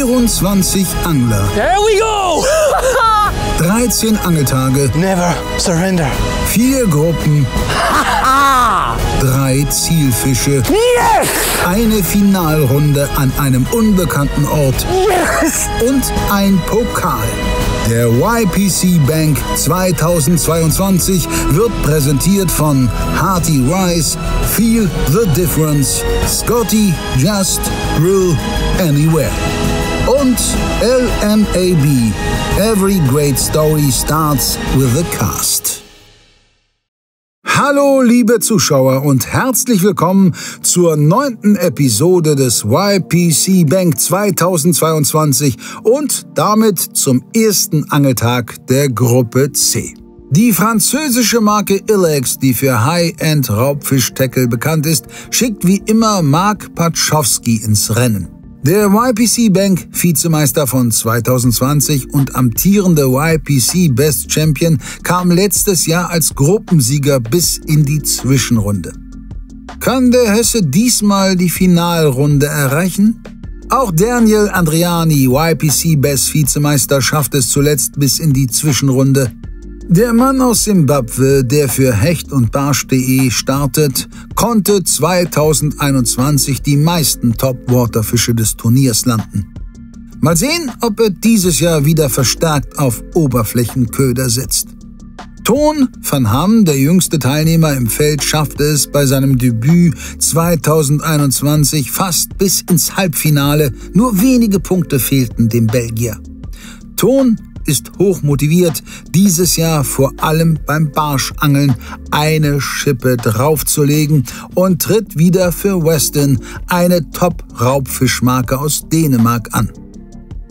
24 Angler. There we go! 13 Angeltage. Never surrender. 4 Gruppen. 3 Zielfische. Yes! Eine Finalrunde an einem unbekannten Ort. Yes! Und ein Pokal. Der YPC Bank 2022 wird präsentiert von Hearty Rice, Feel the Difference, Scotty Just Grill Anywhere und LMAB. Every great story starts with a cast. Hallo liebe Zuschauer und herzlich willkommen zur 9. Episode des YPC Bank 2022 und damit zum ersten Angeltag der Gruppe C. Die französische Marke Ilex, die für High-End Raubfisch-Tackle bekannt ist, schickt wie immer Mark Patschowski ins Rennen. Der YPC Bank Vizemeister von 2020 und amtierende YPC Best Champion kam letztes Jahr als Gruppensieger bis in die Zwischenrunde. Kann der Hesse diesmal die Finalrunde erreichen? Auch Daniel Andriani, YPC Best Vizemeister, schafft es zuletzt bis in die Zwischenrunde. Der Mann aus Simbabwe, der für Hecht und Barsch.de startet, konnte 2021 die meisten Top-Waterfische des Turniers landen. Mal sehen, ob er dieses Jahr wieder verstärkt auf Oberflächenköder setzt. Toon van Ham, der jüngste Teilnehmer im Feld, schaffte es bei seinem Debüt 2021 fast bis ins Halbfinale. Nur wenige Punkte fehlten dem Belgier. Toon ist hochmotiviert, dieses Jahr vor allem beim Barschangeln eine Schippe draufzulegen und tritt wieder für Weston, eine Top-Raubfischmarke aus Dänemark, an.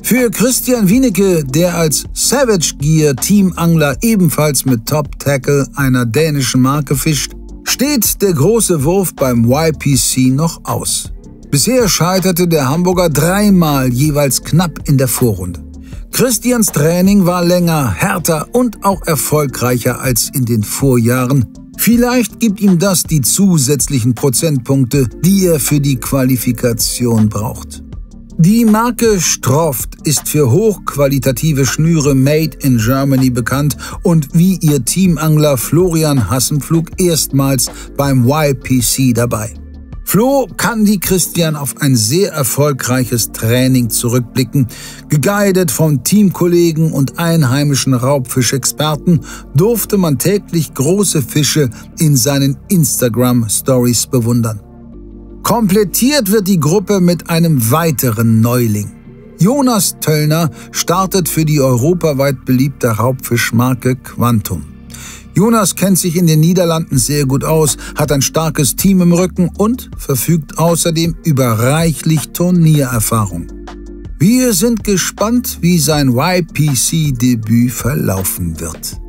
Für Christian Wienecke, der als Savage Gear Teamangler ebenfalls mit Top-Tackle einer dänischen Marke fischt, steht der große Wurf beim YPC noch aus. Bisher scheiterte der Hamburger 3-mal jeweils knapp in der Vorrunde. Christians Training war länger, härter und auch erfolgreicher als in den Vorjahren. Vielleicht gibt ihm das die zusätzlichen Prozentpunkte, die er für die Qualifikation braucht. Die Marke Stroft ist für hochqualitative Schnüre Made in Germany bekannt und wie ihr Teamangler Florian Hassenpflug erstmals beim YPC dabei. Flo kann wie Christian auf ein sehr erfolgreiches Training zurückblicken. Geguidet von Teamkollegen und einheimischen Raubfischexperten durfte man täglich große Fische in seinen Instagram-Stories bewundern. Komplettiert wird die Gruppe mit einem weiteren Neuling. Jonas Töllner startet für die europaweit beliebte Raubfischmarke Quantum. Jonas kennt sich in den Niederlanden sehr gut aus, hat ein starkes Team im Rücken und verfügt außerdem über reichlich Turniererfahrung. Wir sind gespannt, wie sein YPC-Debüt verlaufen wird.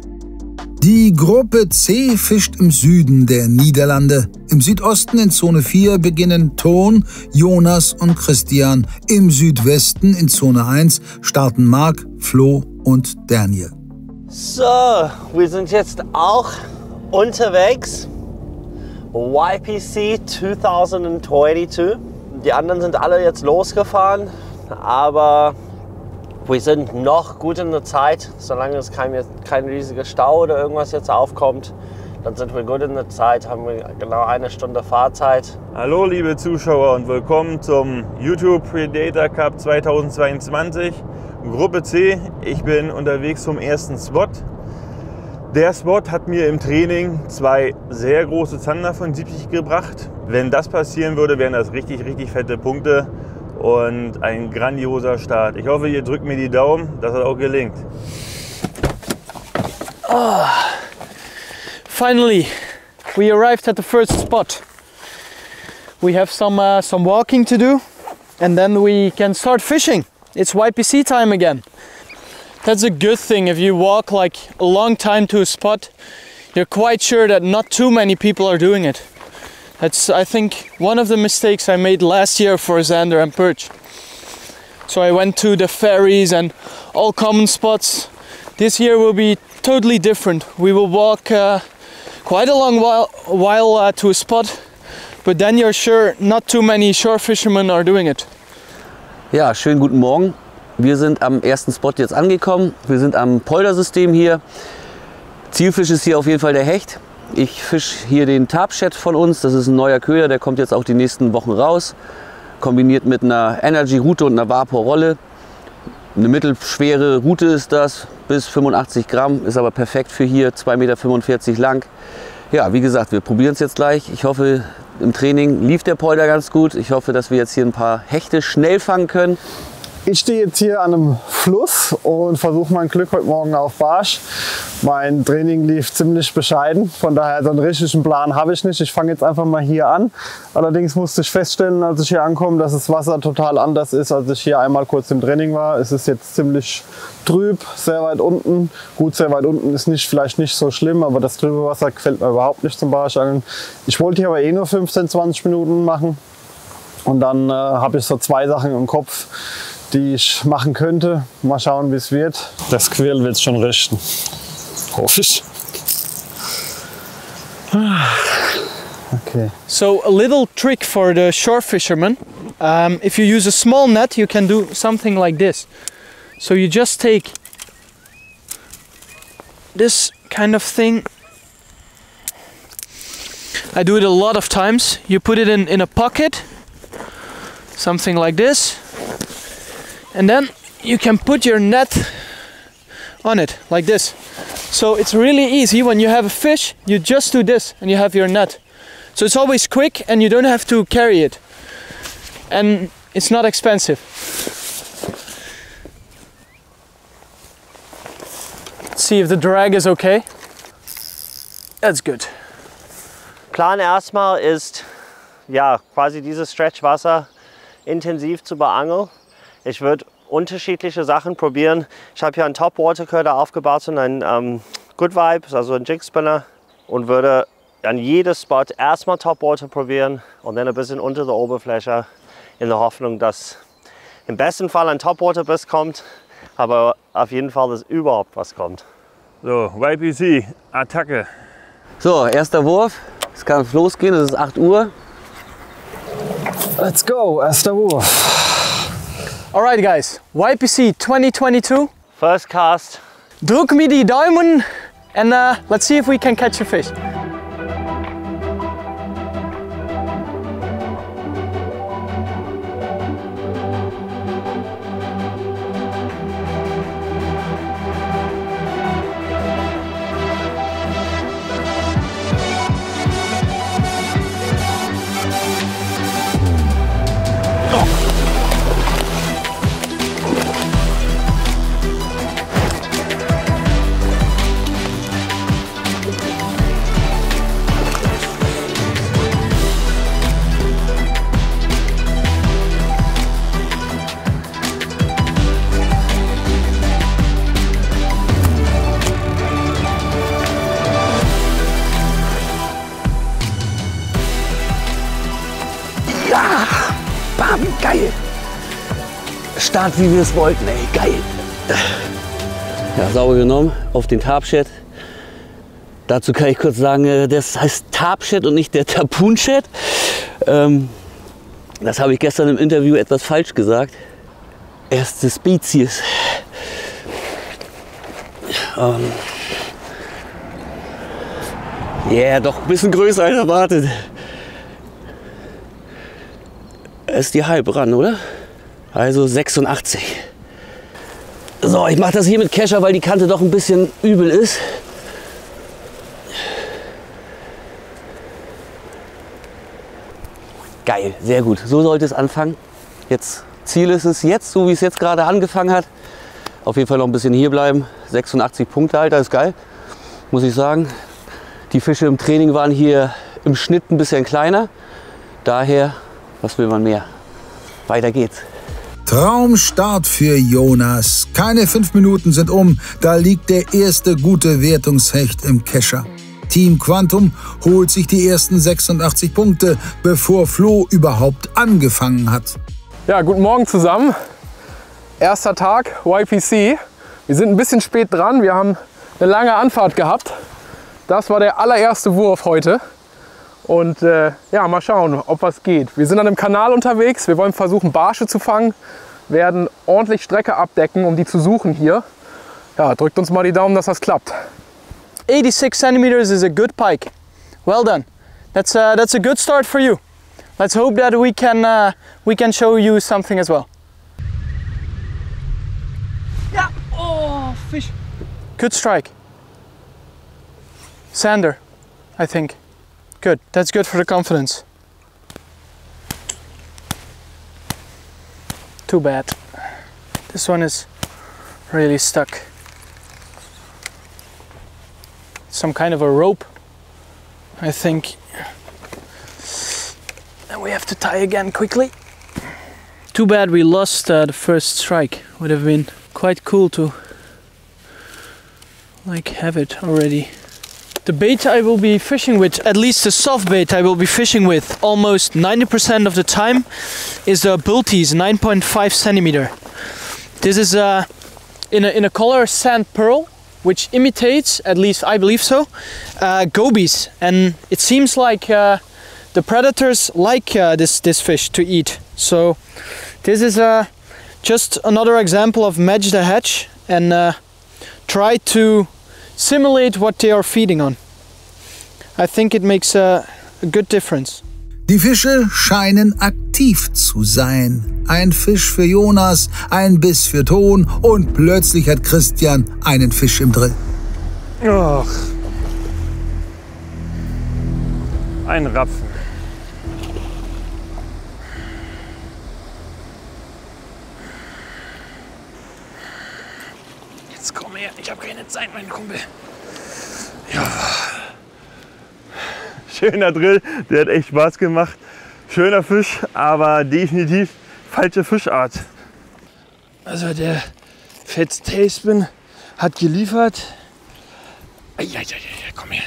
Die Gruppe C fischt im Süden der Niederlande. Im Südosten in Zone 4 beginnen Toon, Jonas und Christian. Im Südwesten in Zone 1 starten Mark, Flo und Daniel. So, wir sind jetzt auch unterwegs. YPC 2022. Die anderen sind alle jetzt losgefahren, aber wir sind noch gut in der Zeit. Solange es kein riesiger Stau oder irgendwas jetzt aufkommt, dann sind wir gut in der Zeit, haben wir genau 1 Stunde Fahrzeit. Hallo liebe Zuschauer und willkommen zum YouTube Predator Cup 2022. Gruppe C, ich bin unterwegs zum ersten Spot. Der Spot hat mir im Training 2 sehr große Zander von 70 gebracht. Wenn das passieren würde, wären das richtig fette Punkte und ein grandioser Start. Ich hoffe, ihr drückt mir die Daumen, dass das auch gelingt. Oh, finally, we arrived at the first spot. We have some walking to do and then we can start fishing. It's YPC time again. That's a good thing. If you walk like a long time to a spot, you're quite sure that not too many people are doing it. That's, I think, one of the mistakes I made last year for Zander and Perch. So I went to the ferries and all common spots. This year will be totally different. We will walk quite a long while to a spot, but then you're sure not too many shore fishermen are doing it. Ja, schönen guten Morgen. Wir sind am ersten Spot jetzt angekommen. Wir sind am Poldersystem hier. Zielfisch ist hier auf jeden Fall der Hecht. Ich fische hier den Tarpshed von uns. Das ist ein neuer Köder, der kommt jetzt auch die nächsten Wochen raus. Kombiniert mit einer Energy-Route und einer Vapor-Rolle. Eine mittelschwere Route ist das, bis 85 Gramm, ist aber perfekt für hier, 2,45 Meter lang. Ja, wie gesagt, wir probieren es jetzt gleich. Ich hoffe, im Training lief der Polder ganz gut. Ich hoffe, dass wir jetzt hier ein paar Hechte schnell fangen können. Ich stehe jetzt hier an einem Fluss und versuche mein Glück heute Morgen auf Barsch. Mein Training lief ziemlich bescheiden, von daher so einen richtigen Plan habe ich nicht. Ich fange jetzt einfach mal hier an. Allerdings musste ich feststellen, als ich hier ankomme, dass das Wasser total anders ist, als ich hier einmal kurz im Training war. Es ist jetzt ziemlich trüb, sehr weit unten. Gut, sehr weit unten ist vielleicht nicht so schlimm, aber das trübe Wasser gefällt mir überhaupt nicht zum Barschangeln. Ich wollte hier aber eh nur 15, 20 Minuten machen. Und dann habe ich so 2 Sachen im Kopf, die ich machen könnte. Mal schauen, wie es wird. Das Quirl wird es schon richten. Hoffe ich. Okay. So a little trick for the shore fishermen. If you use a small net, you can do something like this. So you just take this kind of thing. I do it a lot of times. You put it in a pocket, something like this. And then you can put your net on it, like this. So it's really easy. When you have a fish, you just do this and you have your net. So it's always quick and you don't have to carry it. And it's not expensive. Let's see if the drag is okay. That's good. Plan erstmal ist, ja, quasi dieses Stretchwasser intensiv zu beangeln. Ich würde unterschiedliche Sachen probieren. Ich habe hier einen Top-Water-Köder aufgebaut und einen Good Vibes, also einen Jig-Spinner, und würde an jedem Spot erstmal Top-Water probieren und dann ein bisschen unter der Oberfläche in der Hoffnung, dass im besten Fall ein Top-Water-Biss kommt, aber auf jeden Fall, dass überhaupt was kommt. So, YPC, Attacke. So, erster Wurf. Es kann losgehen, es ist 8 Uhr. Let's go, erster Wurf. Alright guys, YPC 2022. First cast. Drück mir die Daumen and let's see if we can catch a fish. Bam, geil. Start, wie wir es wollten, ey, geil. Ja, sauber genommen auf den Tarpshed. Dazu kann ich kurz sagen, das heißt Tarpshed und nicht der Tapoonshed. Das habe ich gestern im Interview etwas falsch gesagt. Erste Spezies. Ja, doch ein bisschen größer als erwartet. Ist die halb ran, oder? Also 86. So, ich mache das hier mit Kescher, weil die Kante doch ein bisschen übel ist. Geil, sehr gut. So sollte es anfangen. Jetzt Ziel ist es jetzt, so wie es jetzt gerade angefangen hat. Auf jeden Fall noch ein bisschen hier bleiben. 86 Punkte, Alter, ist geil, muss ich sagen. Die Fische im Training waren hier im Schnitt ein bisschen kleiner. Daher, was will man mehr? Weiter geht's. Traumstart für Jonas. Keine 5 Minuten sind um, da liegt der erste gute Wertungshecht im Kescher. Team Quantum holt sich die ersten 86 Punkte, bevor Flo überhaupt angefangen hat. Ja, guten Morgen zusammen. Erster Tag YPC. Wir sind ein bisschen spät dran. Wir haben eine lange Anfahrt gehabt. Das war der allererste Wurf heute. Und ja, mal schauen, ob was geht. Wir sind an einem Kanal unterwegs. Wir wollen versuchen, Barsche zu fangen. werden ordentlich Strecke abdecken, um die zu suchen hier. Ja, drückt uns mal die Daumen, dass das klappt. 86 centimeters is a good pike. Well done. That's a good start for you. Let's hope that we can show you something as well. Yeah. Oh, fish. Good strike. Sander, I think. Good. That's good for the confidence. Too bad. This one is really stuck. Some kind of a rope, I think. And we have to tie again quickly. Too bad we lost the first strike. Would have been quite cool to like have it already. The bait I will be fishing with, at least the soft bait I will be fishing with almost 90% of the time, is a Bulties 9.5 centimeter. This is in a color sand pearl, which imitates, at least I believe so, gobies. And it seems like the predators like this fish to eat. So this is just another example of match the hatch and try to simulate what they are feeding on. I think it makes a good difference. Die Fische scheinen aktiv zu sein. Ein Fisch für Jonas, ein Biss für Ton und plötzlich hat Christian einen Fisch im Drill. Ach. Ein Rapfen. Jetzt komm her, ich habe keine Zeit, mein Kumpel. Ja. Schöner Drill, der hat echt Spaß gemacht. Schöner Fisch, aber definitiv falsche Fischart. Also der Fats Tailspin hat geliefert. Ja, komm her.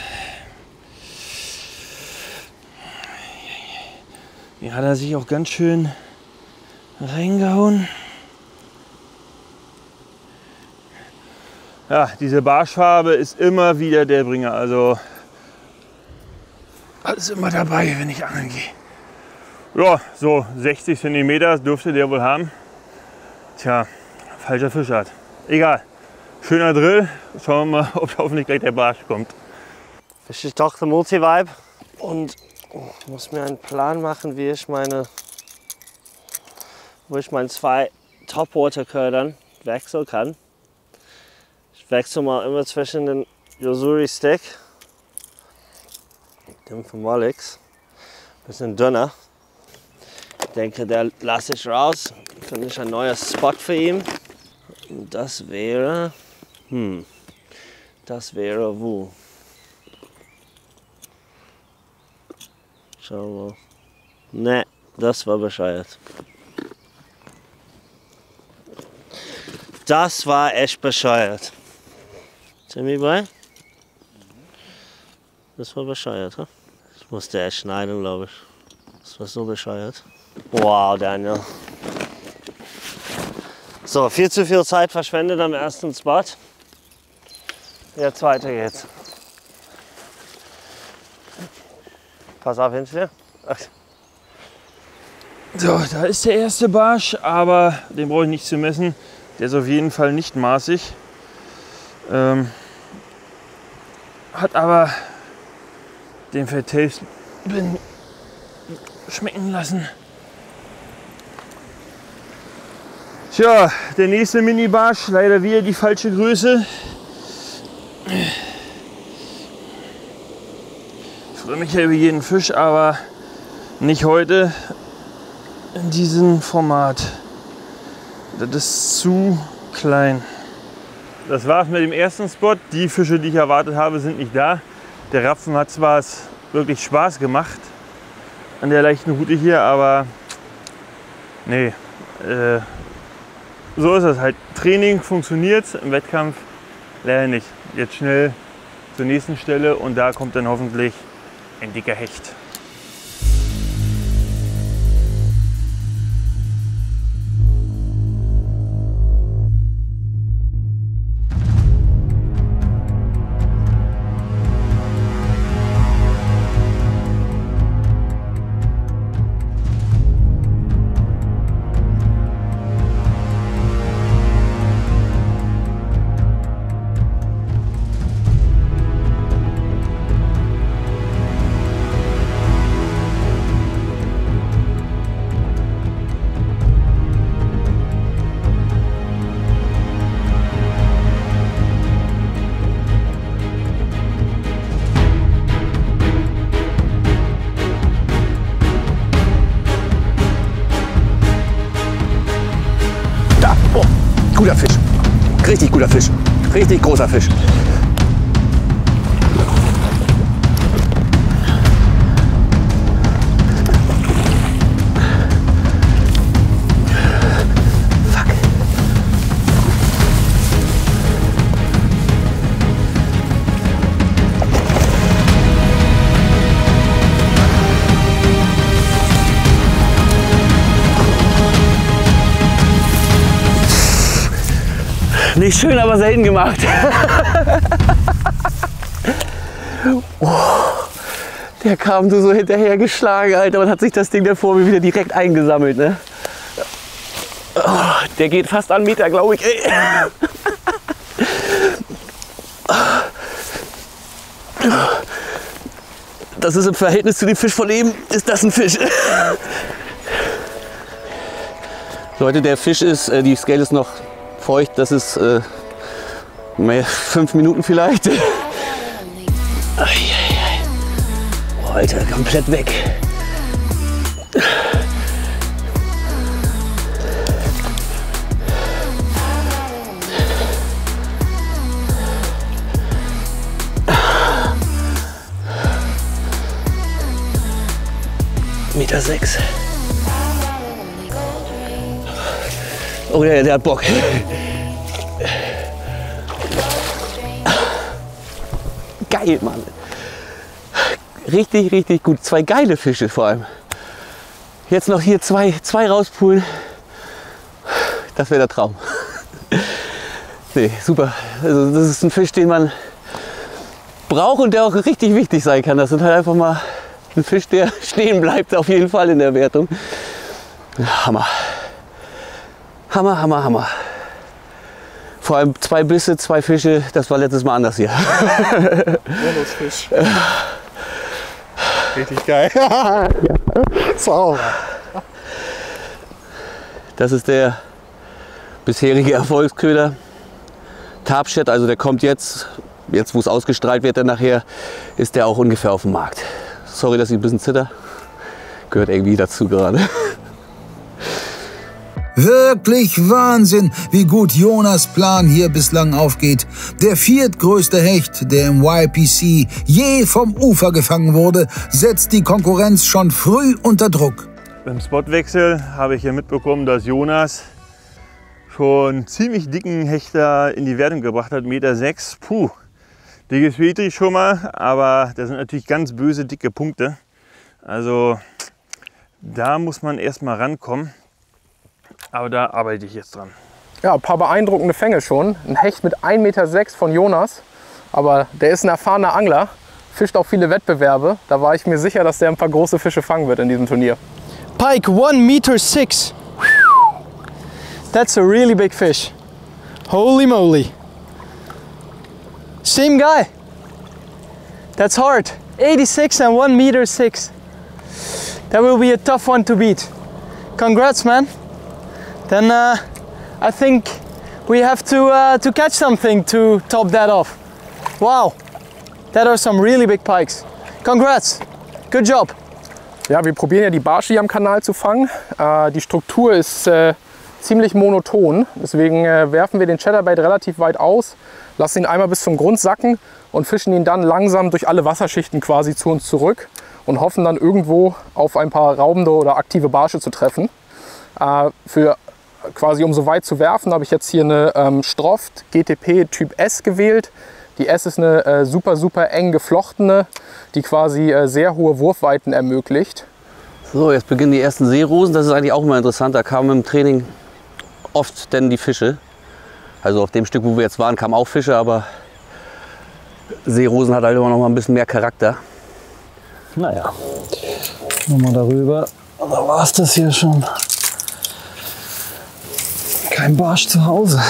Hier hat er sich auch ganz schön reingehauen. Ja, diese Barschfarbe ist immer wieder der Bringer. Also Alles immer dabei, wenn ich angeln gehe. ja, so 60 cm dürfte der wohl haben. Tja, falscher Fischart. Egal. Schöner Drill. Schauen wir mal, ob hoffentlich gleich der Barsch kommt. Fische ich doch der Multi-Vibe und muss mir einen Plan machen, wo ich meine 2 Topwater-Ködern wechseln kann. Ich wechsle mal immer zwischen den Yo-Zuri Stick, dem von Mollix, ein bisschen dünner. Ich denke, der lasse ich raus. Finde ich ein neuer Spot für ihn. Und das wäre wo? Schauen wir mal. Ne, das war bescheuert. Das war echt bescheuert. Timmy Boy? Das war bescheuert, hm? Das musste er schneiden, glaube ich. Das war so bescheuert. Wow, Daniel. So, viel zu viel Zeit verschwendet am ersten Spot. Jetzt weiter geht's. Pass auf, hinter dir. Ach. So, da ist der erste Barsch, aber den brauche ich nicht zu messen. Der ist auf jeden Fall nicht maßig. Hat aber den Fat Tailspin schmecken lassen. Tja, der nächste Mini-Barsch, leider wieder die falsche Größe. Ich freue mich ja über jeden Fisch, aber nicht heute in diesem Format. Das ist zu klein. Das war's mit dem ersten Spot. Die Fische, die ich erwartet habe, sind nicht da. Der Rapfen hat zwar wirklich Spaß gemacht an der leichten Route hier, aber nee, so ist es halt. Training funktioniert, im Wettkampf leider nicht. Jetzt schnell zur nächsten Stelle und da kommt dann hoffentlich ein dicker Hecht. Guter Fisch. Richtig guter Fisch. Richtig großer Fisch. Nicht schön, aber selten gemacht. Oh, der kam so hinterher geschlagen, Alter, und hat sich das Ding da vor mir wieder direkt eingesammelt. Ne? Oh, der geht fast an Meter, glaube ich. Ey. Das ist im Verhältnis zu dem Fisch von eben, ist das ein Fisch. Leute, der Fisch ist, die Scale ist noch feucht, das ist 5 Minuten vielleicht. Oh, Alter, komplett weg. Meter 6. Oh, der hat Bock. Geil, Mann. Richtig, richtig gut. 2 geile Fische vor allem. Jetzt noch hier zwei rauspulen. Das wäre der Traum. Nee, super. Also das ist ein Fisch, den man braucht und der auch richtig wichtig sein kann. Das sind halt einfach mal ein Fisch, der stehen bleibt auf jeden Fall in der Wertung. Hammer. Hammer, Hammer, Hammer. Vor allem 2 Bisse, 2 Fische, das war letztes Mal anders hier. Bonusfisch. Richtig geil. Ja. Sauber. Das ist der bisherige Erfolgsköder. Tarbshed, also der kommt jetzt wo es ausgestrahlt wird, dann nachher, ist der auch ungefähr auf dem Markt. Sorry, dass ich ein bisschen zitter. Gehört irgendwie dazu gerade. Wirklich Wahnsinn, wie gut Jonas' Plan hier bislang aufgeht. Der 4. größte Hecht, der im YPC je vom Ufer gefangen wurde, setzt die Konkurrenz schon früh unter Druck. Beim Spotwechsel habe ich ja mitbekommen, dass Jonas schon ziemlich dicken Hechter in die Wertung gebracht hat, 1,6 Meter. Puh, dickes Petri schon mal, aber das sind natürlich ganz böse dicke Punkte. Also da muss man erst mal rankommen. Aber da arbeite ich jetzt dran. Ja, ein paar beeindruckende Fänge schon. Ein Hecht mit 1,6 Meter von Jonas. Aber der ist ein erfahrener Angler, fischt auch viele Wettbewerbe. Da war ich mir sicher, dass der ein paar große Fische fangen wird in diesem Turnier. Pike 1,6 Meter. That's a really big fish. Holy moly. Same guy. That's hard. 86 and 1,6 Meter. That will be a tough one to beat. Congrats, man. Then I think we have to catch something to top that off. Wow, that are some really big pikes. Congrats, good job. Ja, wir probieren ja die Barsche hier am Kanal zu fangen. Die Struktur ist ziemlich monoton, deswegen werfen wir den Chatterbait relativ weit aus, lassen ihn einmal bis zum Grund sacken und fischen ihn dann langsam durch alle Wasserschichten quasi zu uns zurück und hoffen dann irgendwo auf ein paar raubende oder aktive Barsche zu treffen. Quasi um so weit zu werfen, habe ich jetzt hier eine Stroft GTP Typ S gewählt. Die S ist eine super eng geflochtene, die quasi sehr hohe Wurfweiten ermöglicht. So, jetzt beginnen die ersten Seerosen. Das ist eigentlich auch immer interessant. Da kamen im Training oft denn die Fische. Also auf dem Stück, wo wir jetzt waren, kamen auch Fische, aber Seerosen hat halt immer noch mal ein bisschen mehr Charakter. Naja, nochmal darüber. Da war es das hier schon. Kein Barsch zu Hause.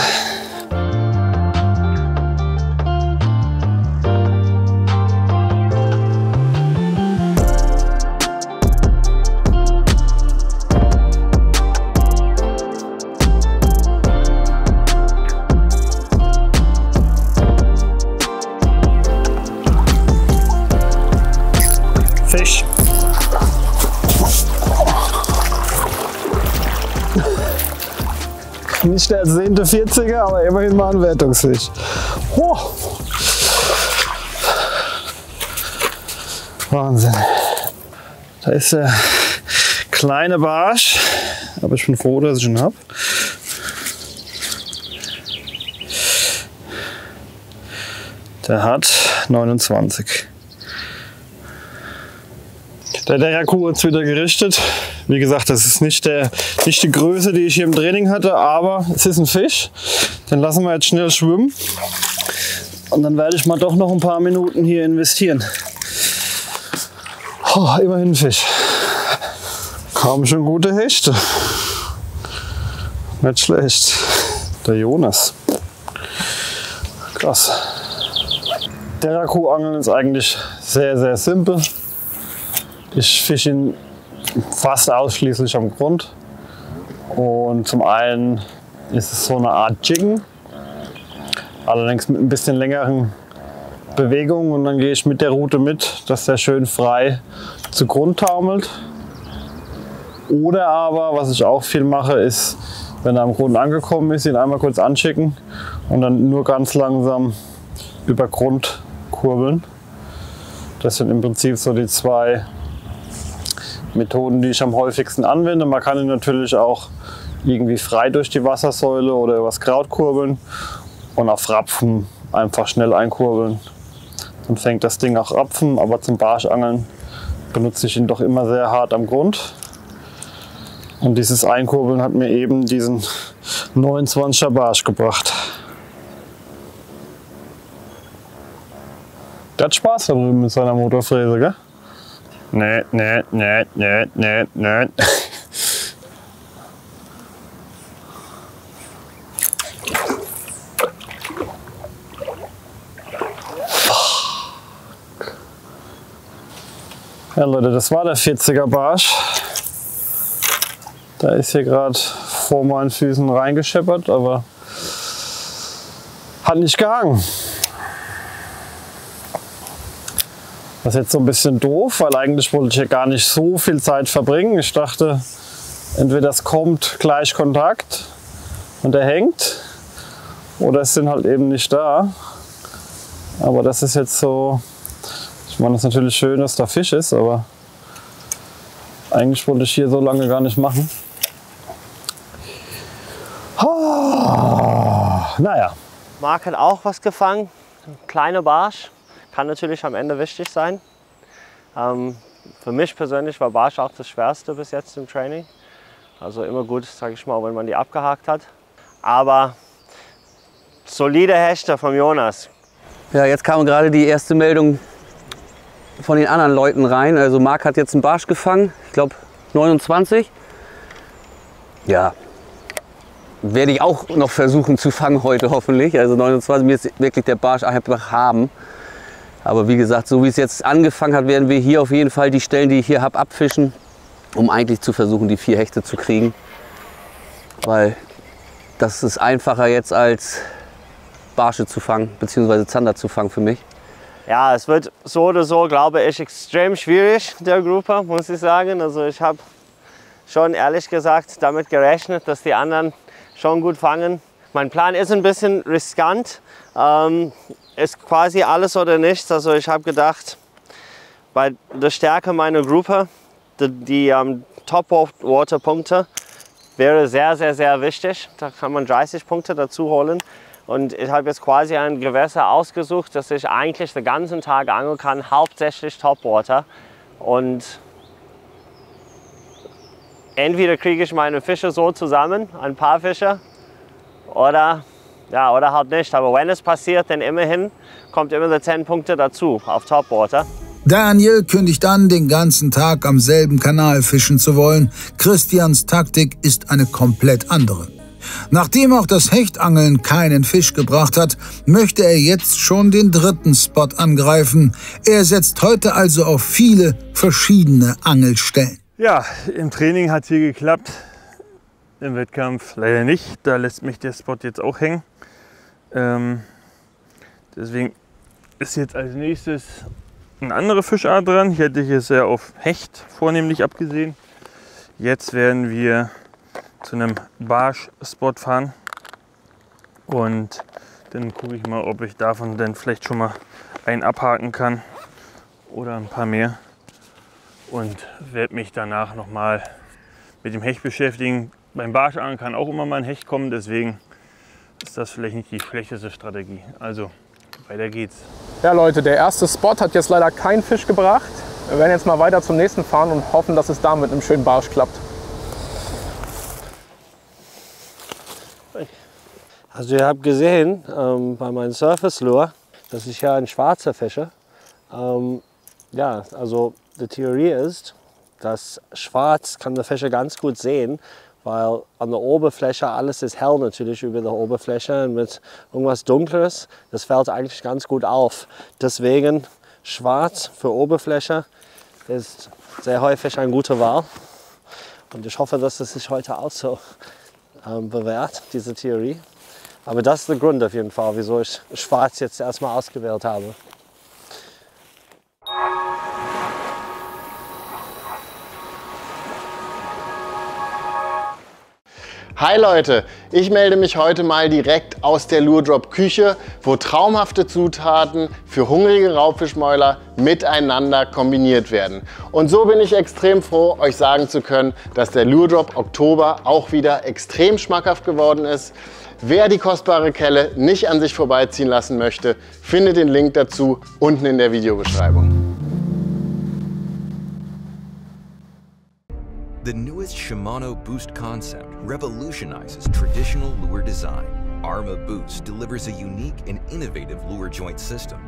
Fisch. Nicht der ersehnte 40er, aber immerhin mal ein Wertungsfisch. Oh. Wahnsinn. Da ist der kleine Barsch, aber ich bin froh, dass ich ihn habe. Der hat 29. Der Deraku hat es wieder gerichtet. Wie gesagt, das ist nicht die Größe, die ich hier im Training hatte, aber es ist ein Fisch. Den lassen wir jetzt schnell schwimmen. Und dann werde ich mal doch noch ein paar Minuten hier investieren. Oh, immerhin ein Fisch. Kamen schon gute Hechte. Nicht schlecht. Der Jonas. Krass. Deraku-Angeln ist eigentlich sehr, sehr simpel. Ich fische ihn fast ausschließlich am Grund. Und zum einen ist es so eine Art Jiggen, allerdings mit ein bisschen längeren Bewegungen. Und dann gehe ich mit der Rute mit, dass der schön frei zu Grund taumelt. Oder aber, was ich auch viel mache, ist, wenn er am Grund angekommen ist, ihn einmal kurz anschicken und dann nur ganz langsam über Grund kurbeln. Das sind im Prinzip so die zwei Methoden, die ich am häufigsten anwende. Man kann ihn natürlich auch irgendwie frei durch die Wassersäule oder übers Kraut kurbeln und auf Rapfen einfach schnell einkurbeln. Dann fängt das Ding auch Rapfen, aber zum Barschangeln benutze ich ihn doch immer sehr hart am Grund. Und dieses Einkurbeln hat mir eben diesen 29er Barsch gebracht. Der hat Spaß da drüben mit seiner Motorfräse, gell? Nee. Ja Leute, das war der 40er Barsch. Da ist hier gerade vor meinen Füßen reingescheppert, aber hat nicht gehangen. Das ist jetzt so ein bisschen doof, weil eigentlich wollte ich hier gar nicht so viel Zeit verbringen. Ich dachte, entweder es kommt gleich Kontakt und er hängt, oder es sind halt eben nicht da. Aber das ist jetzt so, ich meine, es ist natürlich schön, dass da Fisch ist, aber eigentlich wollte ich hier so lange gar nicht machen. Naja. Marc hat auch was gefangen, ein kleiner Barsch. Kann natürlich am Ende wichtig sein. Für mich persönlich war Barsch auch das Schwerste bis jetzt im Training. Also immer gut, sage ich mal, wenn man die abgehakt hat. Aber solide Hechte vom Jonas. Ja, jetzt kam gerade die erste Meldung von den anderen Leuten rein. Also Marc hat jetzt einen Barsch gefangen, ich glaube 29. Ja, werde ich auch noch versuchen zu fangen heute hoffentlich. Also 29, mir ist wirklich der Barsch einfach haben. Aber wie gesagt, so wie es jetzt angefangen hat, werden wir hier auf jeden Fall die Stellen, die ich hier habe, abfischen, um eigentlich zu versuchen, die 4 Hechte zu kriegen. Weil das ist einfacher jetzt als Barsche zu fangen, beziehungsweise Zander zu fangen für mich. Ja, es wird so oder so, glaube ich, extrem schwierig, der Gruppe, muss ich sagen. Also ich habe schon ehrlich gesagt damit gerechnet, dass die anderen schon gut fangen. Mein Plan ist ein bisschen riskant. Ist quasi alles oder nichts. Also ich habe gedacht, bei der Stärke meiner Gruppe, die Top-Water-Punkte wäre sehr, sehr, sehr wichtig. Da kann man 30 Punkte dazu holen. Und ich habe jetzt quasi ein Gewässer ausgesucht, das ich eigentlich den ganzen Tag angeln kann, hauptsächlich Topwater. Und entweder kriege ich meine Fische so zusammen, ein paar Fische, oder halt nicht. Aber wenn es passiert, dann immerhin kommt immer die 10 Punkte dazu auf Topwater. Daniel kündigt an, den ganzen Tag am selben Kanal fischen zu wollen. Christians Taktik ist eine komplett andere. Nachdem auch das Hechtangeln keinen Fisch gebracht hat, möchte er jetzt schon den 3. Spot angreifen. Er setzt heute also auf viele verschiedene Angelstellen. Ja, im Training hat es hier geklappt. Im Wettkampf leider nicht. Da lässt mich der Spot jetzt auch hängen. Deswegen ist jetzt als nächstes eine andere Fischart dran. Hier hätte ich es ja auf Hecht vornehmlich abgesehen. Jetzt werden wir zu einem Barsch-Spot fahren und dann gucke ich mal, ob ich davon dann vielleicht schon mal einen abhaken kann oder ein paar mehr und werde mich danach noch mal mit dem Hecht beschäftigen. Beim Barschangeln kann auch immer mal ein Hecht kommen, deswegen ist das vielleicht nicht die schlechteste Strategie. Also weiter geht's. Ja Leute, der erste Spot hat jetzt leider keinen Fisch gebracht. Wir werden jetzt mal weiter zum nächsten fahren und hoffen, dass es da mit einem schönen Barsch klappt. Also ihr habt gesehen bei meinem Surface Lure, dass ich ja einen Schwarzer fische. Ja, also die Theorie ist, dass Schwarz kann der Fischer ganz gut sehen, weil an der Oberfläche alles ist hell natürlich über der Oberfläche und mit irgendwas Dunkleres, das fällt eigentlich ganz gut auf. Deswegen Schwarz für Oberfläche ist sehr häufig eine gute Wahl. Und ich hoffe, dass es sich heute auch so bewährt, diese Theorie. Aber das ist der Grund auf jeden Fall, wieso ich Schwarz jetzt erstmal ausgewählt habe. Hi Leute, ich melde mich heute mal direkt aus der Lure Drop Küche, wo traumhafte Zutaten für hungrige Raubfischmäuler miteinander kombiniert werden. Und so bin ich extrem froh, euch sagen zu können, dass der Lure Drop Oktober auch wieder extrem schmackhaft geworden ist. Wer die kostbare Kelle nicht an sich vorbeiziehen lassen möchte, findet den Link dazu unten in der Videobeschreibung. The newest Shimano Boost concept revolutionizes traditional lure design. Arma Boost delivers a unique and innovative lure joint system.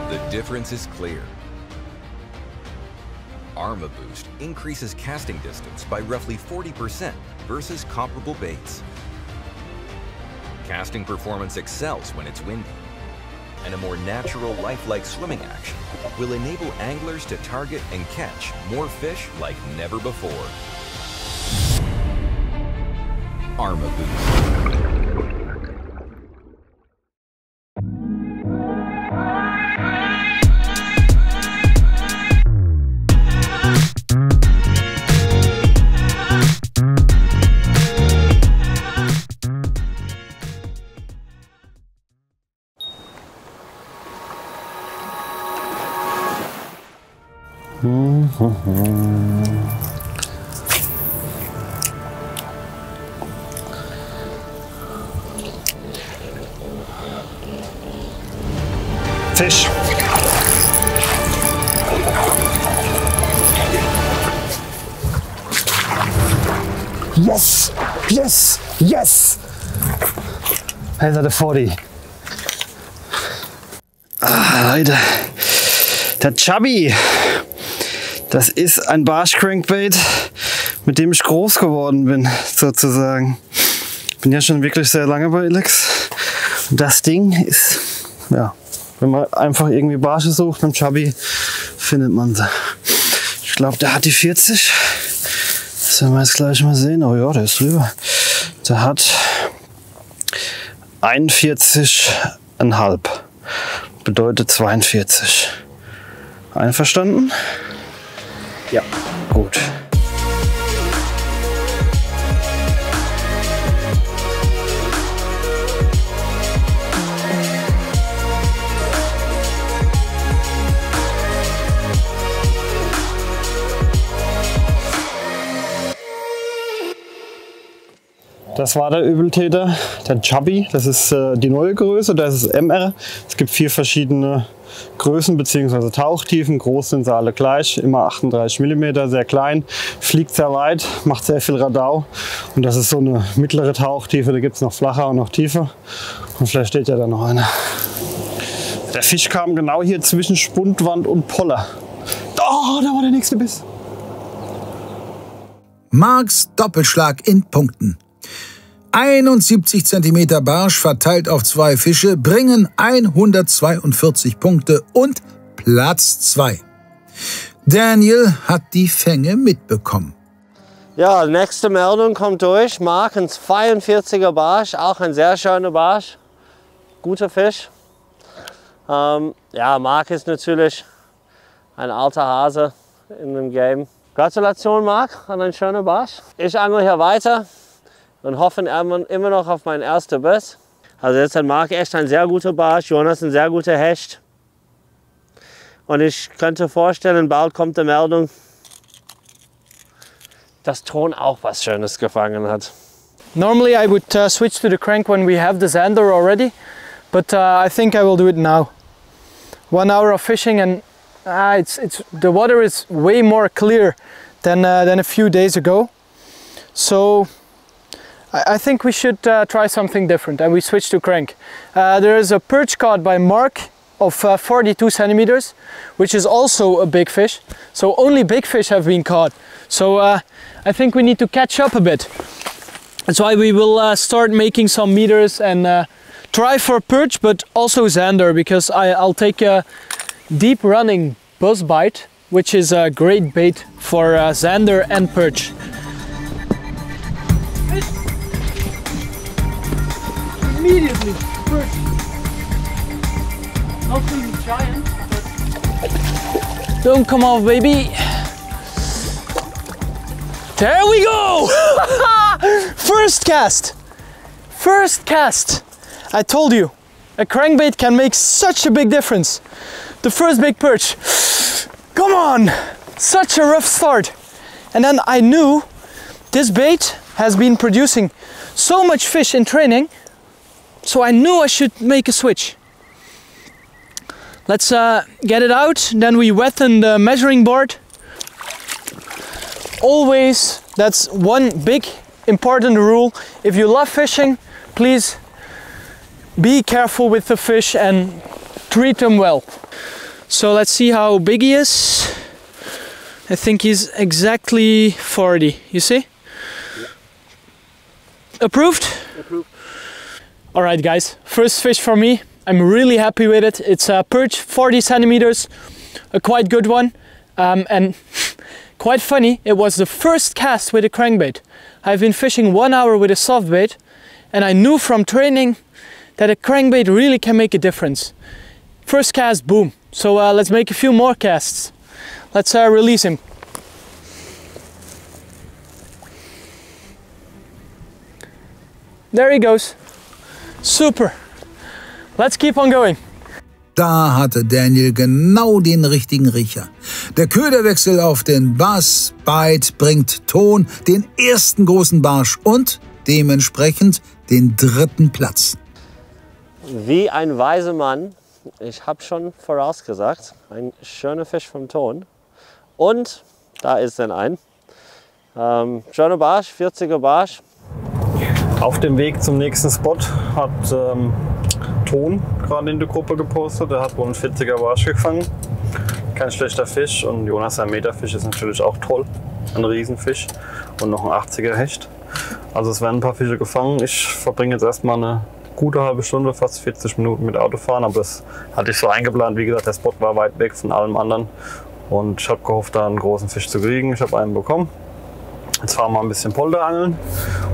The difference is clear. Arma Boost increases casting distance by roughly 40% versus comparable baits. Casting performance excels when it's windy, and a more natural, lifelike swimming action will enable anglers to target and catch more fish like never before. Arma Boost. Fisch. Yes! Yes! Yes! Here's the 40. Ah, Leute. Der Chubby. Das ist ein Barsch-Crankbait, mit dem ich groß geworden bin, sozusagen. Ich bin ja schon wirklich sehr lange bei Elex. Und das Ding ist, ja, wenn man einfach irgendwie Barsche sucht mit dem Chubby, findet man sie. Ich glaube, der hat die 40. Das werden wir jetzt gleich mal sehen. Oh ja, der ist drüber. Der hat 41,5. Bedeutet 42. Einverstanden? Ja, gut. Das war der Übeltäter, der Chubby. Das ist die neue Größe, das ist MR. Es gibt 4 verschiedene Größen bzw. Tauchtiefen. Groß sind sie alle gleich, immer 38 mm, sehr klein, fliegt sehr weit, macht sehr viel Radau. Und das ist so eine mittlere Tauchtiefe, da gibt es noch flacher und noch tiefer. Und vielleicht steht ja da noch einer. Der Fisch kam genau hier zwischen Spundwand und Poller. Oh, da war der nächste Biss. Marks Doppelschlag in Punkten. 71 cm Barsch verteilt auf 2 Fische bringen 142 Punkte und Platz 2. Daniel hat die Fänge mitbekommen. Ja, nächste Meldung kommt durch. Mark, ein 42er Barsch, auch ein sehr schöner Barsch. Guter Fisch. Ja, Mark ist natürlich ein alter Hase in dem Game. Gratulation, Marc, an einen schönen Barsch. Ich angel hier weiter und hoffe immer noch auf meinen ersten Biss. Also jetzt hat Marc echt ein sehr guter Barsch, Jonas ein sehr guter Hecht. Und ich könnte vorstellen, bald kommt die Meldung, dass Ton auch was Schönes gefangen hat. Normally I would switch to the crank when we have the zander already, but I think I will do it now. 1 hour of fishing and the water is way more clear than a few days ago. So I think we should try something different and we switch to crank. There is a perch caught by Mark of 42 centimeters, which is also a big fish. So only big fish have been caught. So I think we need to catch up a bit. That's why we will start making some meters and try for perch, but also zander, because I'll take a deep running buzz bite, which is a great bait for zander and perch. Immediately perch. Not really giant, but don't come off, baby. There we go! First cast! First cast! I told you, a crankbait can make such a big difference. The first big perch. Come on! Such a rough start. And then I knew this bait has been producing so much fish in training, so I knew I should make a switch. Let's get it out, then we wetten the measuring board. Always, that's one big important rule. If you love fishing, please be careful with the fish and treat them well. So let's see how big he is. I think he's exactly 40, you see? Yeah. Approved? Approved. All right guys, first fish for me. I'm really happy with it. It's a perch, 40 centimeters, a quite good one. And quite funny, it was the first cast with a crankbait. I've been fishing 1 hour with a soft bait, and I knew from training that a crankbait really can make a difference. First cast, boom. So let's make a few more casts. Let's release him. There he goes. Super. Let's keep on going. Da hatte Daniel genau den richtigen Riecher. Der Köderwechsel auf den Bass Bite bringt Ton, den ersten großen Barsch und dementsprechend den 3. Platz. Wie ein weiser Mann, ich habe schon vorausgesagt, ein schöner Fisch vom Ton. Und da ist dann ein schöner Barsch, 40er Barsch. Auf dem Weg zum nächsten Spot hat Ton gerade in die Gruppe gepostet. Er hat wohl einen 40er Barsch gefangen. Kein schlechter Fisch. Und Jonas, ein Meterfisch, ist natürlich auch toll. Ein Riesenfisch. Und noch ein 80er Hecht. Also es werden ein paar Fische gefangen. Ich verbringe jetzt erstmal eine gute halbe Stunde, fast 40 Minuten mit Autofahren. Aber das hatte ich so eingeplant. Wie gesagt, der Spot war weit weg von allem anderen. Und ich habe gehofft, da einen großen Fisch zu kriegen. Ich habe einen bekommen. Jetzt fahren wir ein bisschen Polderangeln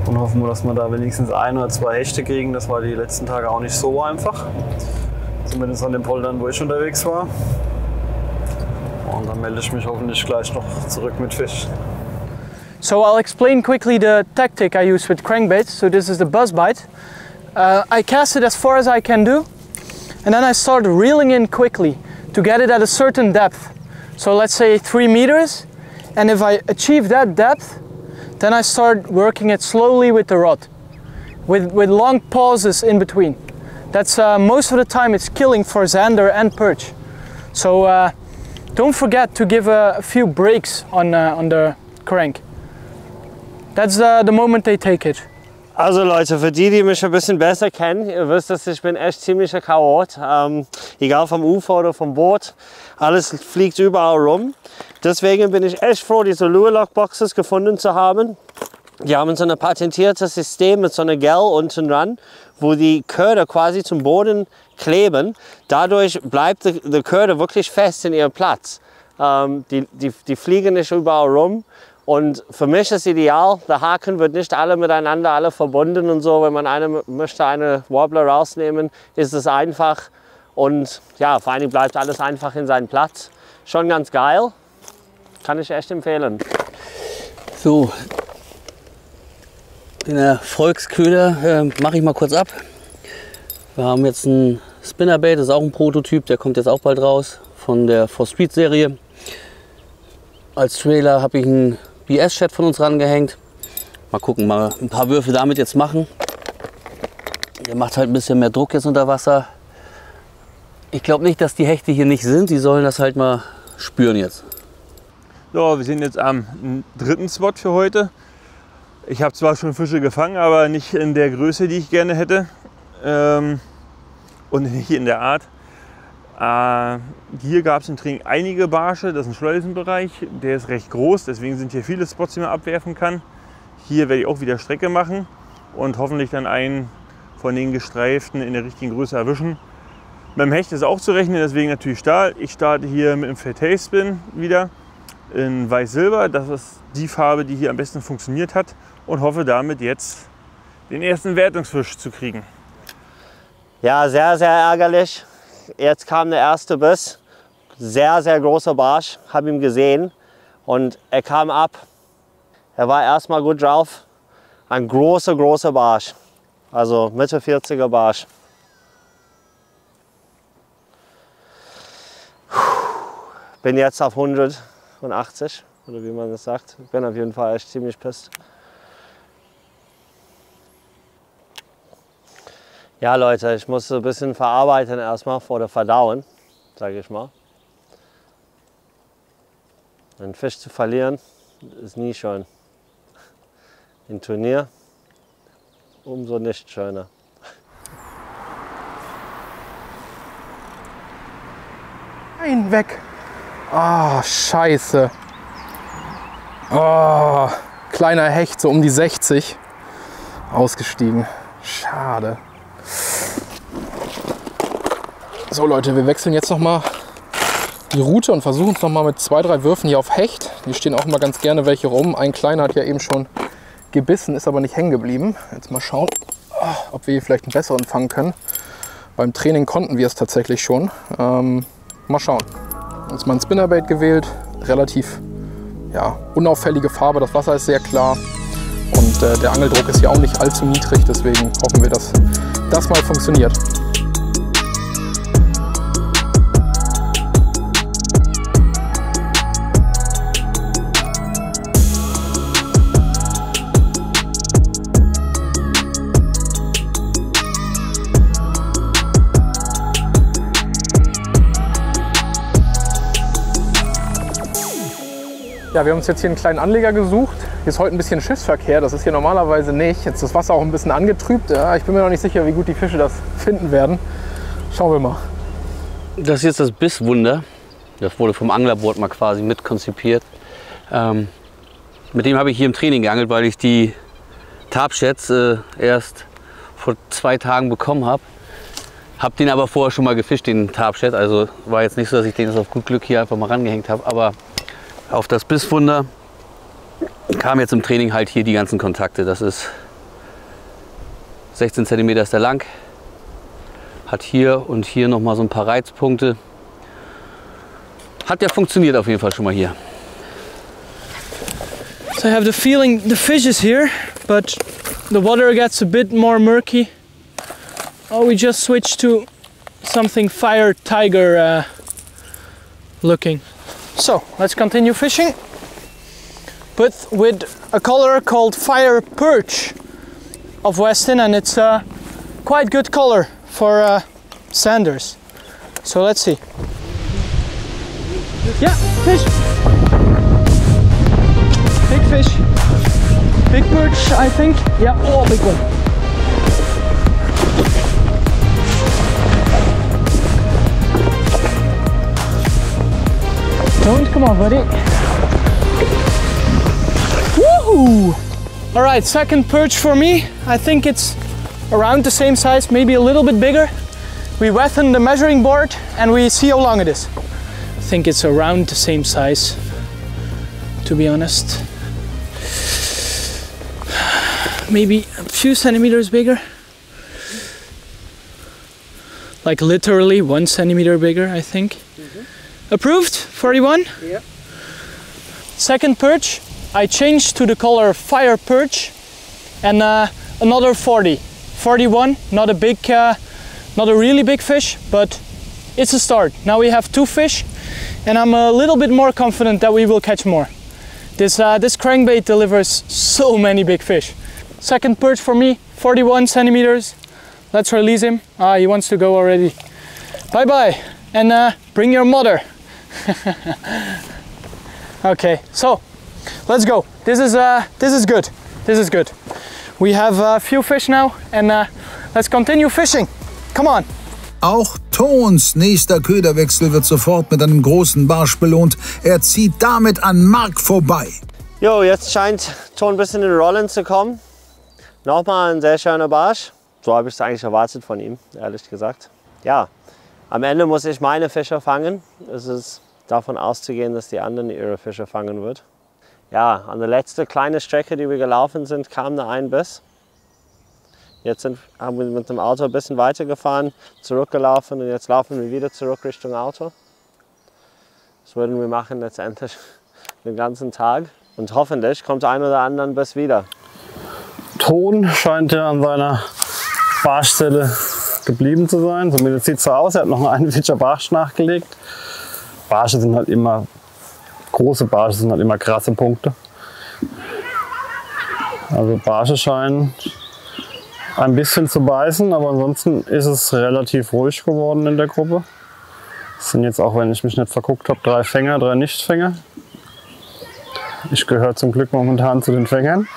und hoffen, dass wir da wenigstens 1 oder 2 Hechte kriegen. Das war die letzten Tage auch nicht so einfach. Zumindest an den Poldern, wo ich unterwegs war. Und dann melde ich mich hoffentlich gleich noch zurück mit Fisch. So I'll explain quickly the tactic I use with crankbaits. So this is the buzz bite. I cast it as far as I can do, and then I start reeling in quickly to get it at a certain depth. So let's say 3 meters, and if I achieve that depth, then I start working it slowly with the rod, with long pauses in between. That's most of the time it's killing for zander and perch. So don't forget to give a few breaks on the crank. That's the moment they take it. Also Leute, für die mich ein bisschen besser kennen, ihr wisst, dass ich bin echt ziemlicher Chaot. Egal vom Ufer oder vom Boot, alles fliegt überall rum. Deswegen bin ich echt froh, diese Lure Lock Boxes gefunden zu haben. Die haben so ein patentiertes System mit so einer Gel unten dran, wo die Köder quasi zum Boden kleben. Dadurch bleibt der Köder wirklich fest in ihrem Platz. Die fliegen nicht überall rum. Und für mich ist ideal, der Haken wird nicht alle miteinander verbunden und so. Wenn man möchte eine Wobbler rausnehmen, ist es einfach. Und ja, vor allem bleibt alles einfach in seinem Platz. Schon ganz geil. Kann ich echt empfehlen. So, den Erfolgsköder mache ich mal kurz ab. Wir haben jetzt ein Spinnerbait, das ist auch ein Prototyp, der kommt jetzt auch bald raus von der For Speed Serie. Als Trailer habe ich einen BS-Chat von uns rangehängt. Mal gucken, mal ein paar Würfe damit jetzt machen. Der macht halt ein bisschen mehr Druck jetzt unter Wasser. Ich glaube nicht, dass die Hechte hier nicht sind. Die sollen das halt mal spüren jetzt. So, wir sind jetzt am 3. Spot für heute. Ich habe zwar schon Fische gefangen, aber nicht in der Größe, die ich gerne hätte. Und nicht in der Art. Hier gab es im Training einige Barsche. Das ist ein Schleusenbereich. Der ist recht groß, deswegen sind hier viele Spots, die man abwerfen kann. Hier werde ich auch wieder Strecke machen und hoffentlich dann einen von den gestreiften in der richtigen Größe erwischen. Mit dem Hecht ist auch zu rechnen, deswegen natürlich Stahl. Ich starte hier mit dem Fat Spin wieder in Weiß-Silber. Das ist die Farbe, die hier am besten funktioniert hat und hoffe damit jetzt den ersten Wertungsfisch zu kriegen. Ja, sehr, sehr ärgerlich. Jetzt kam der erste Biss. Sehr, sehr großer Barsch. Habe ihn gesehen und er kam ab. Er war erstmal gut drauf. Ein großer Barsch. Also Mitte 40er Barsch. Bin jetzt auf 180 oder wie man das sagt. Bin auf jeden Fall echt ziemlich pisst. Ja Leute, ich muss ein bisschen verarbeiten erstmal vor der Verdauen, sage ich mal. Einen Fisch zu verlieren ist nie schön. Im Turnier umso nicht schöner. Nein, weg. Ah, scheiße. Oh, kleiner Hecht, so um die 60. Ausgestiegen. Schade. So Leute, wir wechseln jetzt noch mal die Route und versuchen es noch mal mit 2, 3 Würfen hier auf Hecht. Hier stehen auch immer ganz gerne welche rum. Ein kleiner hat ja eben schon gebissen, ist aber nicht hängen geblieben. Jetzt mal schauen, ob wir hier vielleicht einen besseren fangen können. Beim Training konnten wir es tatsächlich schon. Mal schauen. Jetzt mal ein Spinnerbait gewählt. Relativ unauffällige Farbe. Das Wasser ist sehr klar. Und der Angeldruck ist ja auch nicht allzu niedrig. Deswegen hoffen wir, dass das mal funktioniert. Ja, wir haben uns jetzt hier einen kleinen Anleger gesucht. Hier ist heute ein bisschen Schiffsverkehr, das ist hier normalerweise nicht. Jetzt ist das Wasser auch ein bisschen angetrübt. Ja, ich bin mir noch nicht sicher, wie gut die Fische das finden werden. Schauen wir mal. Das ist jetzt das Bisswunder. Das wurde vom Anglerboard mal quasi mit konzipiert. Mit dem habe ich hier im Training geangelt, weil ich die Tarpschets erst vor 2 Tagen bekommen habe. Habe den aber vorher schon mal gefischt, den Tarpchet. Also war jetzt nicht so, dass ich den jetzt auf gut Glück hier einfach mal rangehängt habe. Aber auf das Bisswunder kam jetzt im Training halt hier die ganzen Kontakte. Das ist 16 cm ist der lang, hat hier und hier noch mal so ein paar Reizpunkte. Hat ja funktioniert auf jeden Fall schon mal hier. So I have the feeling the fish is here, but the water gets a bit more murky. Oh, we just switched to something fire tiger looking. So let's continue fishing, but with a color called Fire Perch of Weston, and it's a quite good color for sanders. So let's see. Yeah, fish. Big fish. Big perch, I think. Yeah, oh, big one. Don't, come on, buddy. Woohoo! All right, second perch for me. I think it's around the same size, maybe a little bit bigger. We wethen the measuring board and we see how long it is. I think it's around the same size, to be honest. Maybe a few centimeters bigger. Like literally 1 centimeter bigger, I think. Approved? 41? Yeah. Second perch, I changed to the color Fire Perch, and another 41, not a really big fish, but it's a start. Now we have 2 fish, and I'm a little bit more confident that we will catch more. This crankbait delivers so many big fish. Second perch for me, 41 centimeters. Let's release him. He wants to go already. Bye bye, and bring your mother. Okay, so let's go. This is good. This is good. We have a few fish now, and let's continue fishing. Come on. Auch Tons nächster Köderwechsel wird sofort mit einem großen Barsch belohnt. Er zieht damit an Mark vorbei. Jo, jetzt scheint Ton ein bisschen in Rollen zu kommen. Nochmal ein sehr schöner Barsch. So habe ich es eigentlich erwartet von ihm, ehrlich gesagt. Ja, am Ende muss ich meine Fische fangen. Es ist davon auszugehen, dass die anderen ihre Fische fangen wird. Ja, an der letzten kleinen Strecke, die wir gelaufen sind, kam da ein Biss. Jetzt haben wir mit dem Auto ein bisschen weitergefahren, zurückgelaufen und jetzt laufen wir wieder zurück Richtung Auto. Das würden wir machen letztendlich den ganzen Tag und hoffentlich kommt ein oder anderen Biss wieder. Ton scheint ja an seiner Barschstelle geblieben zu sein. Zumindest sieht es so aus. Er hat noch einen einziger Barsch nachgelegt. Barsche sind halt immer, große Barsche sind halt immer krasse Punkte. Also Barsche scheinen ein bisschen zu beißen, aber ansonsten ist es relativ ruhig geworden in der Gruppe. Es sind jetzt auch, wenn ich mich nicht verguckt habe, 3 Fänger, 3 Nichtfänger. Ich gehöre zum Glück momentan zu den Fängern.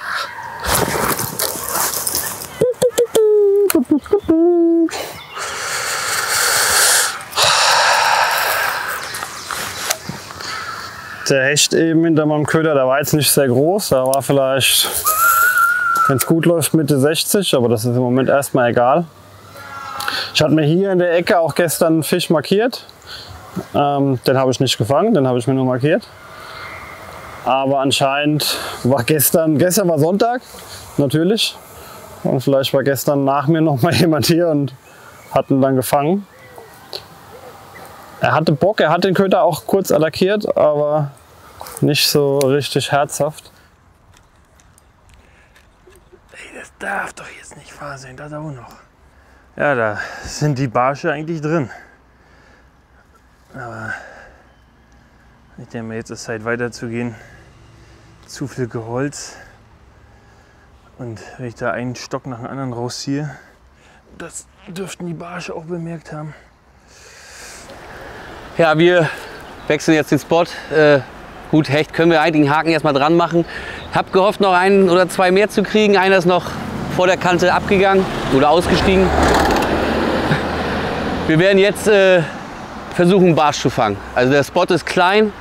Der Hecht eben hinter meinem Köder, der war jetzt nicht sehr groß, der war vielleicht, wenn es gut läuft, Mitte 60, aber das ist im Moment erstmal egal. Ich hatte mir hier in der Ecke auch gestern einen Fisch markiert. Den habe ich nicht gefangen, den habe ich mir nur markiert. Aber anscheinend war gestern war Sonntag, natürlich. Und vielleicht war gestern nach mir noch mal jemand hier und hat ihn dann gefangen. Er hatte Bock, er hat den Köder auch kurz attackiert, aber nicht so richtig herzhaft. Ey, das darf doch jetzt nicht wahr sein, das auch noch. Ja, da sind die Barsche eigentlich drin. Aber ich denke mir, jetzt ist Zeit weiterzugehen. Zu viel Geholz. Und wenn ich da einen Stock nach dem anderen rausziehe, das dürften die Barsche auch bemerkt haben. Ja, wir wechseln jetzt den Spot. Gut, Hecht können wir eigentlich einen Haken erstmal dran machen. Hab gehofft, noch 1 oder 2 mehr zu kriegen. Einer ist noch vor der Kante abgegangen oder ausgestiegen. Wir werden jetzt versuchen, einen Barsch zu fangen. Also der Spot ist klein.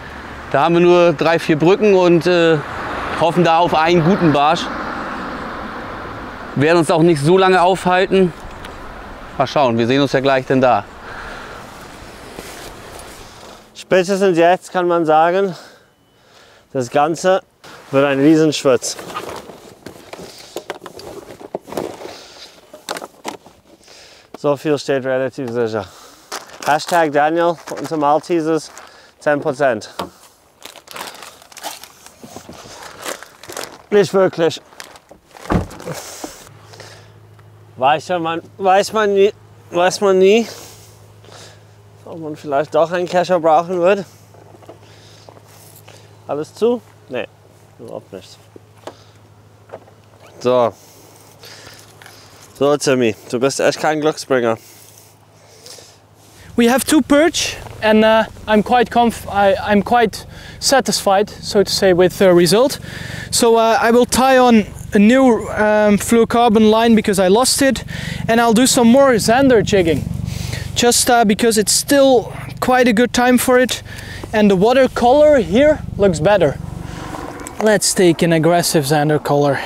Da haben wir nur 3, 4 Brücken und hoffen da auf einen guten Barsch. Wir werden uns auch nicht so lange aufhalten. Mal schauen, wir sehen uns ja gleich denn da. Spätestens jetzt kann man sagen, das Ganze wird ein Riesenschwitz. So viel steht relativ sicher. Hashtag Daniel unter Maltesers 10%. Nicht wirklich. Weiß man nie, ob man vielleicht doch einen Kescher brauchen wird. Alles zu? Nee, überhaupt nicht. So, Timmy, du bist echt kein Glücksbringer. We have 2 perch, and I'm quite satisfied, so to say, with the result. So I will tie on a new fluorocarbon line because I lost it, and I'll do some more zander jigging, just because it's still quite a good time for it, and the watercolor here looks better. Let's take an aggressive zander color.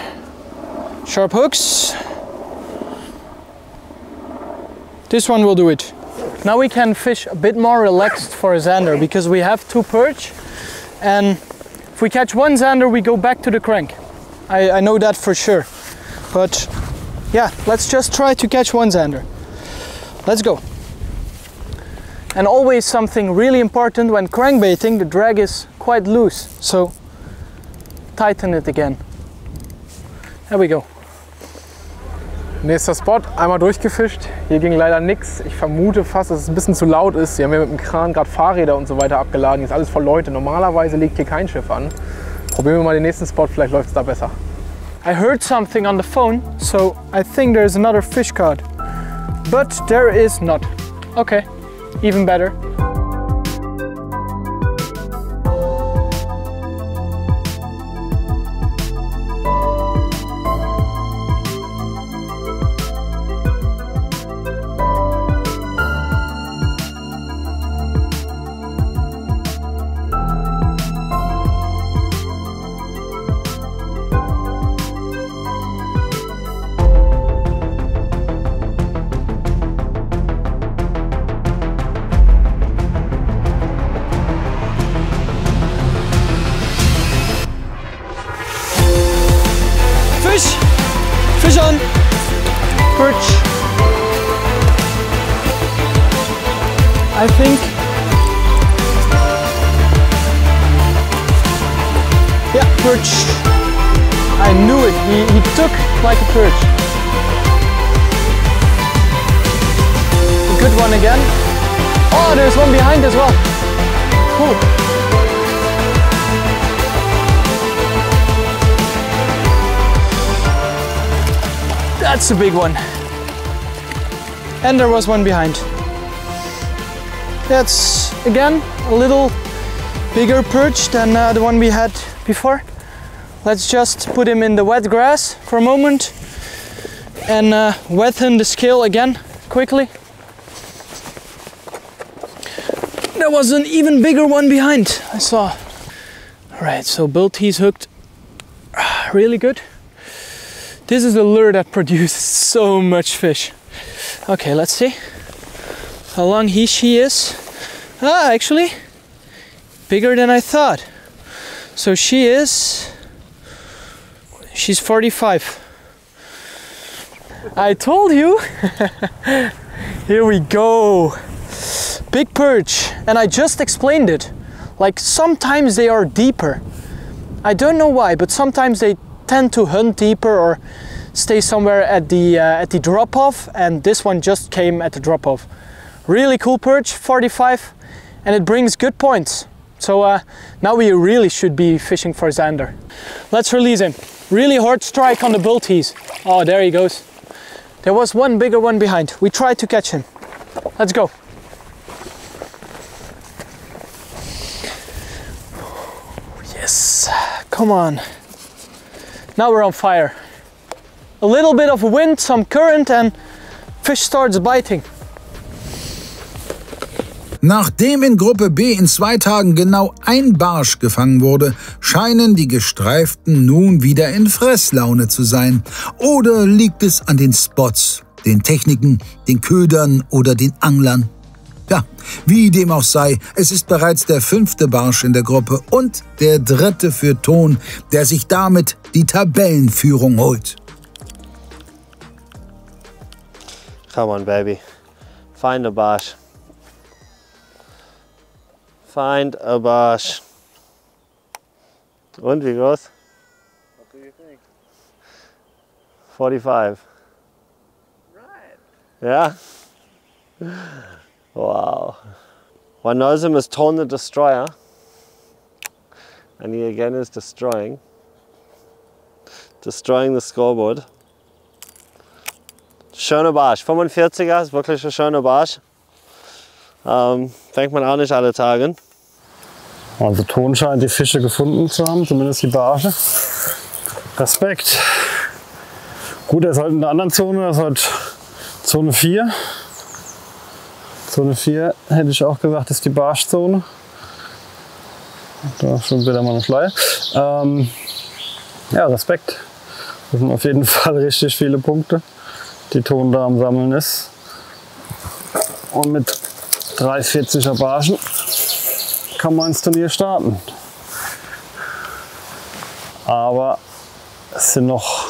Sharp hooks. This one will do it. Now we can fish a bit more relaxed for a zander because we have 2 perch, and if we catch 1 zander we go back to the crank. I know that for sure, but yeah, let's just try to catch 1 zander. Let's go. And always something really important when crankbaiting, the drag is quite loose, so tighten it again. There we go. Nächster Spot, einmal durchgefischt. Hier ging leider nichts. Ich vermute fast, dass es ein bisschen zu laut ist. Sie haben ja mit dem Kran gerade Fahrräder und so weiter abgeladen. Hier ist alles voll Leute. Normalerweise liegt hier kein Schiff an. Probieren wir mal den nächsten Spot, vielleicht läuft es da besser. I heard something on the phone, so I think there's another fish caught. But there is not. Okay, even better. Fish on! Perch! I think... Yeah, perch! I knew it, he took like a perch. A good one again. Oh, there's one behind as well. Cool. That's a big one. And there was one behind. That's again a little bigger perch than the one we had before. Let's just put him in the wet grass for a moment and wethen the scale again quickly. There was an even bigger one behind, I saw. Alright, so bull tees hooked really good. This is a lure that produces so much fish. Okay, let's see how long she is. Ah, actually, bigger than I thought. So she's 45. I told you. Here we go. Big perch, and I just explained it. Like sometimes they are deeper. I don't know why, but sometimes they tend to hunt deeper or stay somewhere at the drop-off, and this one just came at the drop-off. Really cool perch, 45, and it brings good points. So now we really should be fishing for zander. Let's release him. Really hard strike on the bull tees. Oh, there he goes. There was one bigger one behind. We tried to catch him. Let's go. Yes, come on. Now we're on fire. A little bit of wind, some current, and fish starts biting. Nachdem in Gruppe B in 2 Tagen genau ein Barsch gefangen wurde, scheinen die Gestreiften nun wieder in Fresslaune zu sein. Oder liegt es an den Spots, den Techniken, den Ködern oder den Anglern? Ja, wie dem auch sei, es ist bereits der 5. Barsch in der Gruppe und der 3. für Ton, der sich damit die Tabellenführung holt. Come on, baby. Find a barsch. Find a barsch. Und wie groß? What do you think? 45. Right. Yeah? Wow. One knows him as Tone the Destroyer. And he again is destroying the scoreboard. Schöner Barsch. 45er ist wirklich ein schöner Barsch. Fängt man auch nicht alle Tage. Also Ton scheint die Fische gefunden zu haben, zumindest die Barsche. Respekt. Gut, er ist halt in der anderen Zone, er ist halt Zone 4. Zone 4 hätte ich auch gesagt, ist die Barschzone. Da ist schon wieder mal eine Schleie. Ja, Respekt. Das sind auf jeden Fall richtig viele Punkte, die Ton da am Sammeln ist. Und mit 3,40er Barschen kann man ins Turnier starten. Aber es sind noch,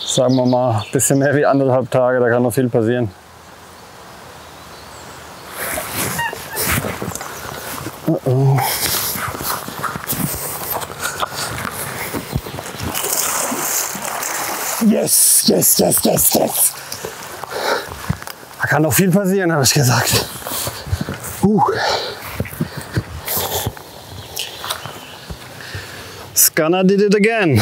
sagen wir mal, ein bisschen mehr wie 1,5 Tage, da kann noch viel passieren. Yes, yes, yes, yes, yes. Da kann noch viel passieren, habe ich gesagt. Scanner did it again.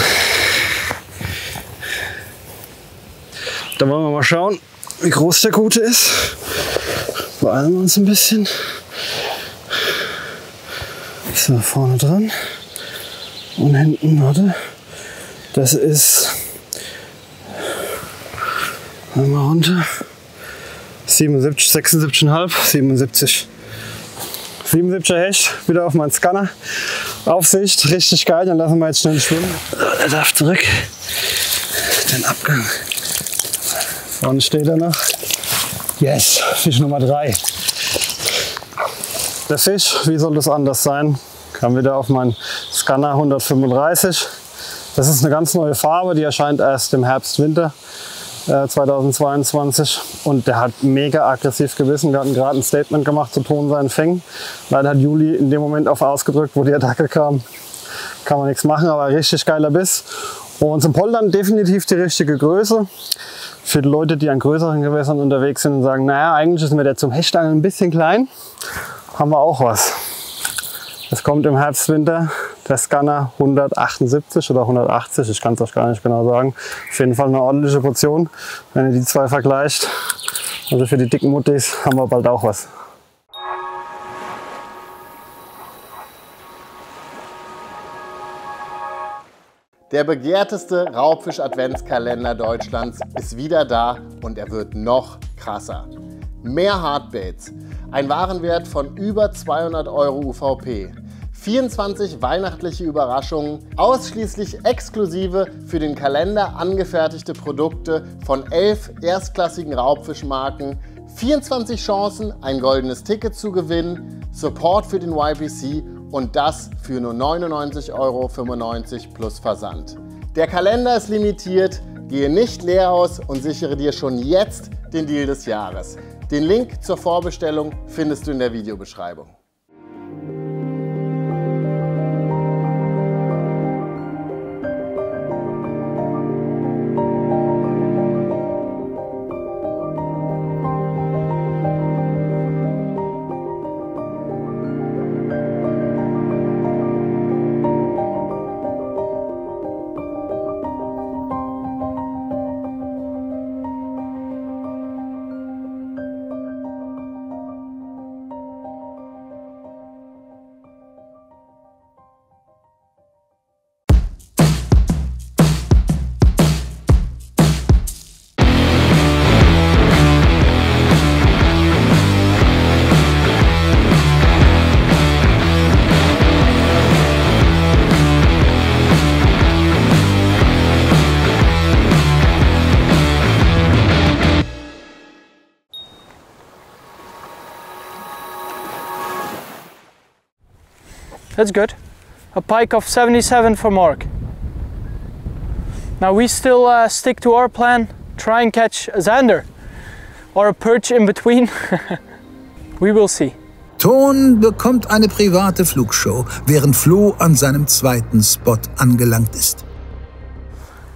Da wollen wir mal schauen, wie groß der Gute ist. Beeilen wir uns ein bisschen. So, vorne dran. Und hinten, warte. Das ist. Mal runter. 77, 76,5, 77. 77er Hecht, wieder auf meinen Scanner. Aufsicht, richtig geil, dann lassen wir jetzt schnell schwimmen. So, der darf zurück. Den Abgang. Vorne steht er noch. Yes, Fisch Nummer 3. Der Fisch, wie soll das anders sein? Kam wieder auf meinen Scanner 135. Das ist eine ganz neue Farbe, die erscheint erst im Herbst, Winter 2022. Und der hat mega aggressiv gebissen. Wir hatten gerade ein Statement gemacht zu Ton seinen Fängen. Leider hat Juli in dem Moment auf ausgedrückt, wo die Attacke kam. Kann man nichts machen, aber richtig geiler Biss. Und zum Poldern definitiv die richtige Größe. Für die Leute, die an größeren Gewässern unterwegs sind und sagen, naja, eigentlich ist mir der zum Hechtangeln ein bisschen klein, haben wir auch was. Es kommt im Herbst, Winter der Scanner 178 oder 180, ich kann es euch gar nicht genau sagen. Auf jeden Fall eine ordentliche Portion, wenn ihr die zwei vergleicht. Also für die dicken Muttis haben wir bald auch was. Der begehrteste Raubfisch-Adventskalender Deutschlands ist wieder da und er wird noch krasser. Mehr Hardbaits, ein Warenwert von über 200 € UVP, 24 weihnachtliche Überraschungen, ausschließlich exklusive für den Kalender angefertigte Produkte von 11 erstklassigen Raubfischmarken, 24 Chancen, ein goldenes Ticket zu gewinnen, Support für den YPC und das für nur 99,95 € plus Versand. Der Kalender ist limitiert, gehe nicht leer aus und sichere dir schon jetzt den Deal des Jahres. Den Link zur Vorbestellung findest du in der Videobeschreibung. That's good. A pike of 77 for Mark. Now we still stick to our plan, try and catch a zander or a perch in between. We will see. Ton bekommt eine private Flugshow, während Flo an seinem zweiten Spot angelangt ist.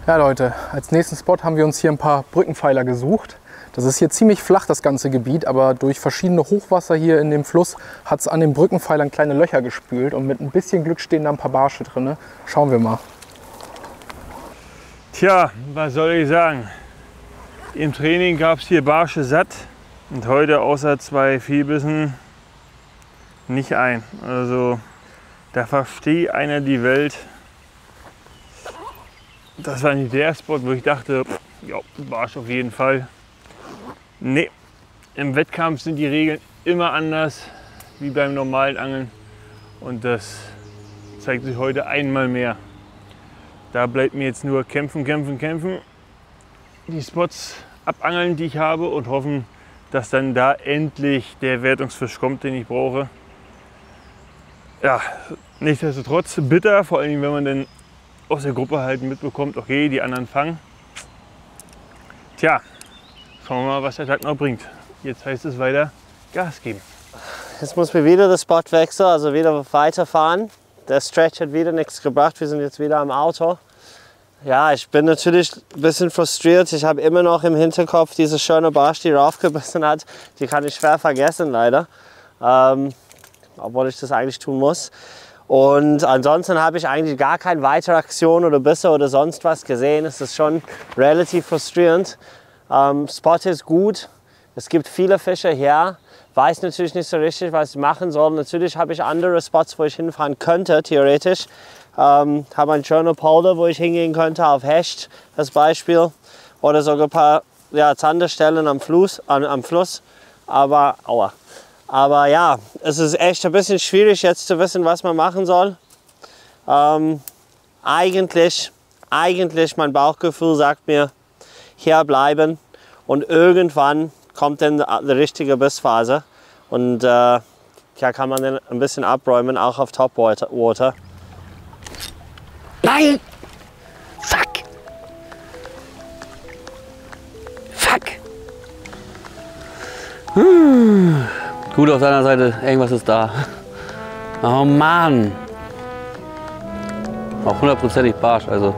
Ja Leute, als nächsten Spot haben wir uns hier ein paar Brückenpfeiler gesucht. Das ist hier ziemlich flach, das ganze Gebiet, aber durch verschiedene Hochwasser hier in dem Fluss hat es an den Brückenpfeilern kleine Löcher gespült und mit ein bisschen Glück stehen da ein paar Barsche drin. Schauen wir mal. Tja, was soll ich sagen? Im Training gab es hier Barsche satt und heute außer 2 Vielbissen nicht ein. Also da versteht einer die Welt. Das war nicht der Spot, wo ich dachte, ja, Barsch auf jeden Fall. Nee, im Wettkampf sind die Regeln immer anders wie beim normalen Angeln und das zeigt sich heute einmal mehr. Da bleibt mir jetzt nur kämpfen, kämpfen, kämpfen, die Spots abangeln, die ich habe und hoffen, dass dann da endlich der Wertungsfisch kommt, den ich brauche. Ja, nichtsdestotrotz bitter, vor allem wenn man dann aus der Gruppe halt mitbekommt, okay, die anderen fangen. Tja, schauen wir mal, was der Tag noch bringt. Jetzt heißt es weiter Gas geben. Jetzt muss wir wieder das Spot wechseln, also wieder weiterfahren. Der Stretch hat wieder nichts gebracht, wir sind jetzt wieder am Auto. Ja, ich bin natürlich ein bisschen frustriert. Ich habe immer noch im Hinterkopf diese schöne Barsch, die raufgebissen hat. Die kann ich schwer vergessen, leider. Obwohl ich das eigentlich tun muss. Und ansonsten habe ich eigentlich gar keine weitere Aktion oder Bisse oder sonst was gesehen. Es ist schon relativ frustrierend. Spot ist gut. Es gibt viele Fische hier. Weiß natürlich nicht so richtig, was ich machen soll. Natürlich habe ich andere Spots, wo ich hinfahren könnte, theoretisch. Habe einen schönen Polder, wo ich hingehen könnte, auf Hecht als Beispiel. Oder sogar ein paar Zanderstellen am Fluss. Aber, aua. Aber ja, es ist echt ein bisschen schwierig jetzt zu wissen, was man machen soll. Eigentlich mein Bauchgefühl sagt mir, hier bleiben. Und irgendwann kommt dann die richtige Bissphase. Und ja, kann man dann ein bisschen abräumen, auch auf Topwater. Nein! Fuck! Fuck! Gut, auf deiner Seite, irgendwas ist da. Oh Mann! Auch 100%ig Barsch, also.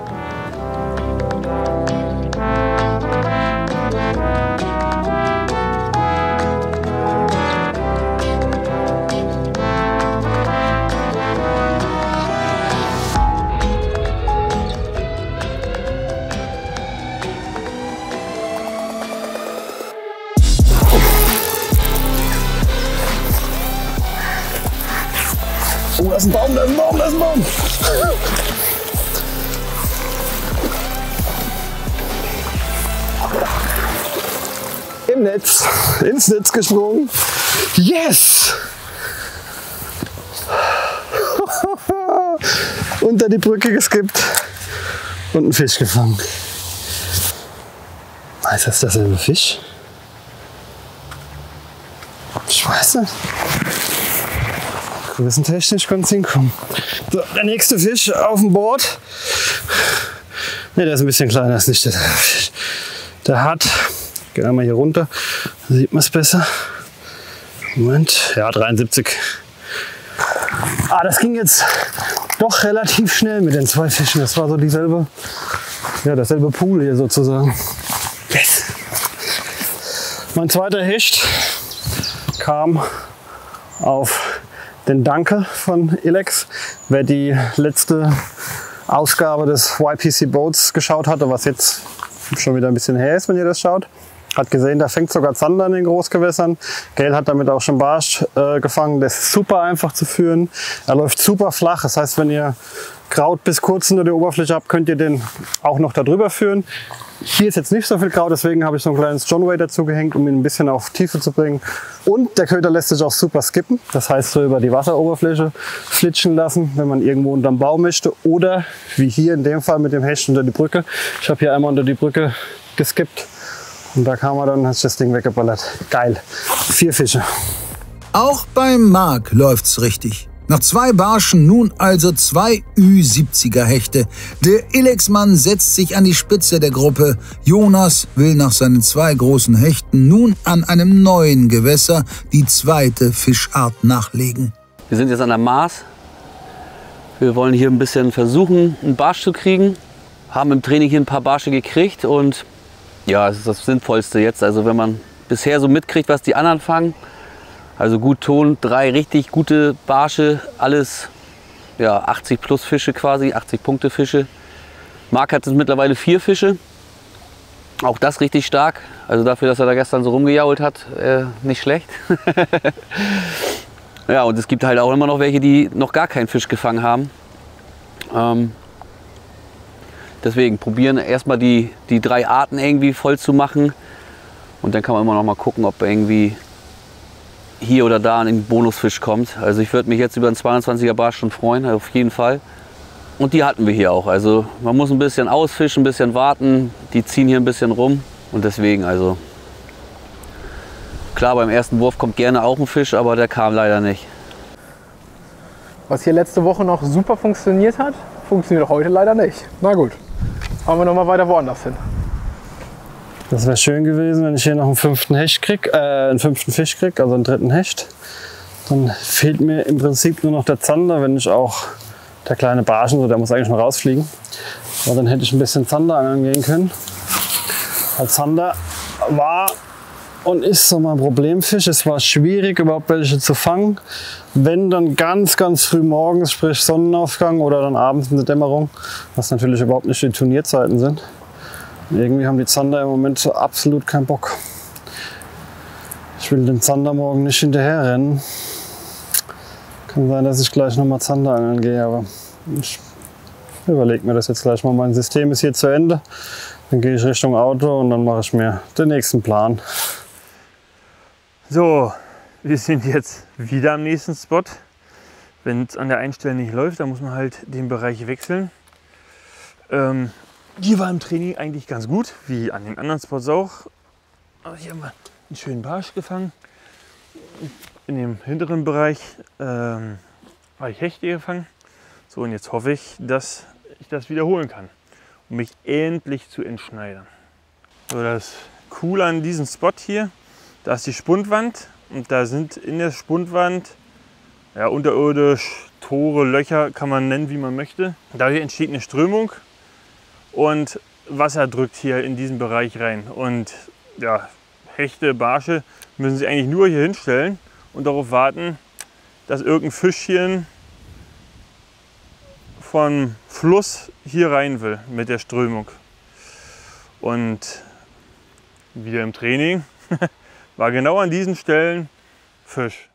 Oh, da ist ein Baum, da ist ein Baum, da ist ein Baum. Im Netz, ins Netz gesprungen. Yes! Unter die Brücke geskippt und einen Fisch gefangen. Ist das derselbe Fisch? Ich weiß nicht. Größentechnisch kann es hinkommen. So, der nächste Fisch auf dem Board. Ne, der ist ein bisschen kleiner, ist nicht der Fisch. Der hat, gehen wir mal hier runter, da sieht man es besser. Moment, ja, 73. Das ging jetzt doch relativ schnell mit den zwei Fischen. Das war so dieselbe, ja, derselbe Pool hier sozusagen. Yes. Mein zweiter Hecht kam auf den Danke von Ilex. Wer die letzte Ausgabe des YPC Boats geschaut hatte, was jetzt schon wieder ein bisschen her ist, wenn ihr das schaut, hat gesehen, da fängt sogar Zander in den Großgewässern. Gail hat damit auch schon Barsch gefangen. Der ist super einfach zu führen. Er läuft super flach. Das heißt, wenn ihr Kraut bis kurz unter der Oberfläche habt, könnt ihr den auch noch darüber führen. Hier ist jetzt nicht so viel Kraut, deswegen habe ich so ein kleines John Ray dazu gehängt, um ihn ein bisschen auf Tiefe zu bringen. Und der Köder lässt sich auch super skippen. Das heißt, so über die Wasseroberfläche flitschen lassen, wenn man irgendwo unterm Baum möchte. Oder wie hier in dem Fall mit dem Hecht unter die Brücke. Ich habe hier einmal unter die Brücke geskippt. Und da kam er dann, hat sich das Ding weggeballert. Geil. 4 Fische. Auch beim Marc läuft's richtig. Nach 2 Barschen nun also 2 Ü70er Hechte. Der Ilex-Mann setzt sich an die Spitze der Gruppe. Jonas will nach seinen 2 großen Hechten nun an einem neuen Gewässer die zweite Fischart nachlegen. Wir sind jetzt an der Maas. Wir wollen hier ein bisschen versuchen, einen Barsch zu kriegen. Haben im Training hier ein paar Barsche gekriegt und ja, es ist das Sinnvollste jetzt. Also wenn man bisher so mitkriegt, was die anderen fangen, also gut Ton, 3 richtig gute Barsche, alles ja, 80 plus Fische quasi, 80 Punkte Fische. Marc hat jetzt mittlerweile 4 Fische, auch das richtig stark. Also dafür, dass er da gestern so rumgejault hat, nicht schlecht. Ja, und es gibt halt auch immer noch welche, die noch gar keinen Fisch gefangen haben. Deswegen probieren erstmal die 3 Arten irgendwie voll zu machen und dann kann man immer noch mal gucken, ob irgendwie hier oder da ein Bonusfisch kommt. Also ich würde mich jetzt über einen 22er Barsch schon freuen, auf jeden Fall. Und die hatten wir hier auch. Also man muss ein bisschen ausfischen, ein bisschen warten. Die ziehen hier ein bisschen rum und deswegen also klar, beim ersten Wurf kommt gerne auch ein Fisch, aber der kam leider nicht. Was hier letzte Woche noch super funktioniert hat, funktioniert heute leider nicht. Na gut, fahren wir noch mal weiter woanders hin. Das wäre schön gewesen, wenn ich hier noch einen 5. Hecht krieg, einen 5. Fisch kriege, also einen 3. Hecht. Dann fehlt mir im Prinzip nur noch der Zander, wenn ich auch der kleine Barschen, so der muss eigentlich noch rausfliegen. Aber dann hätte ich ein bisschen Zander angeln gehen können. Weil Zander war und ist so mein Problemfisch. Es war schwierig, überhaupt welche zu fangen. Wenn dann ganz, ganz früh morgens, sprich Sonnenaufgang oder dann abends in der Dämmerung, was natürlich überhaupt nicht die Turnierzeiten sind. Und irgendwie haben die Zander im Moment so absolut keinen Bock. Ich will den Zander morgen nicht hinterher rennen. Kann sein, dass ich gleich nochmal Zander angeln gehe, aber ich überlege mir das jetzt gleich mal. Mein System ist hier zu Ende. Dann gehe ich Richtung Auto und dann mache ich mir den nächsten Plan. So, wir sind jetzt wieder am nächsten Spot. Wenn es an der einen Stelle nicht läuft, dann muss man halt den Bereich wechseln. Hier war im Training eigentlich ganz gut, wie an den anderen Spots auch. Aber hier haben wir einen schönen Barsch gefangen. In dem hinteren Bereich habe ich Hechte gefangen. So, und jetzt hoffe ich, dass ich das wiederholen kann, um mich endlich zu entschneidern. So, das Coole an diesem Spot hier, da ist die Spundwand und da sind in der Spundwand ja, unterirdisch Tore, Löcher, kann man nennen, wie man möchte. Dadurch entsteht eine Strömung und Wasser drückt hier in diesen Bereich rein. Und ja, Hechte, Barsche müssen sich eigentlich nur hier hinstellen und darauf warten, dass irgendein Fischchen vom Fluss hier rein will mit der Strömung. Und wieder im Training war genau an diesen Stellen Fisch.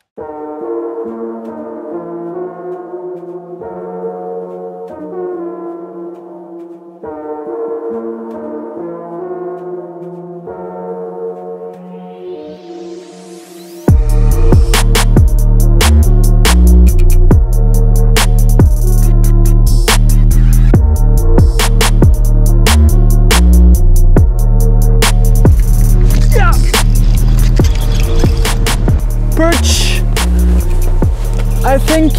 Perch, I think.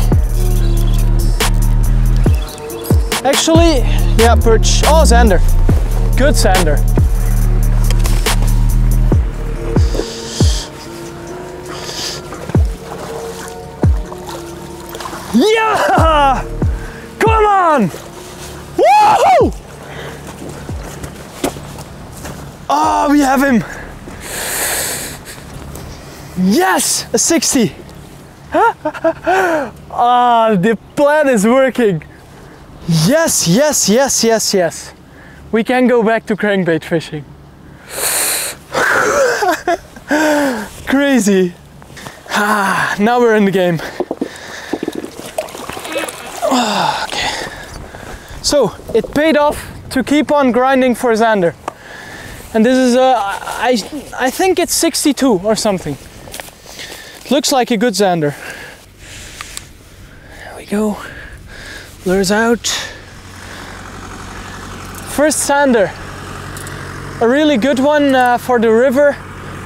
Actually, yeah, perch. Oh, Zander. Good Zander. Yeah! Come on! Woohoo! Oh, we have him. Yes, a 60. Ah, the plan is working. Yes, yes, yes, yes, yes. We can go back to crankbait fishing. Crazy. Ah, now we're in the game. Okay. So it paid off to keep on grinding for Zander. And this is I think it's 62 or something. Looks like a good Zander. There we go. Lures out. First Zander. A really good one for the river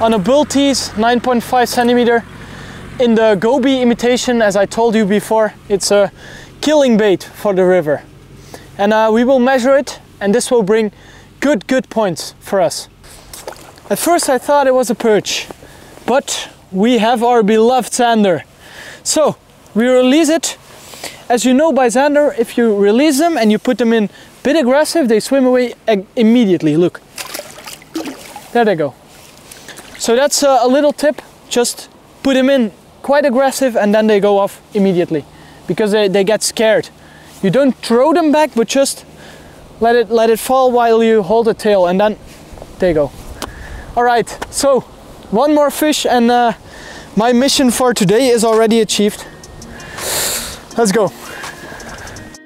on a bull tease, 9.5 centimeter. In the goby imitation, as I told you before, it's a killing bait for the river. And we will measure it, and this will bring good points for us. At first I thought it was a perch, but we have our beloved Zander. So we release it. As you know by Zander, if you release them and you put them in a bit aggressive, they swim away immediately. Look, there they go. So that's a little tip. Just put them in quite aggressive and then they go off immediately because they get scared. You don't throw them back, but just let it fall while you hold the tail, and then they go. All right, so one more fish and my mission for today is already achieved. Let's go.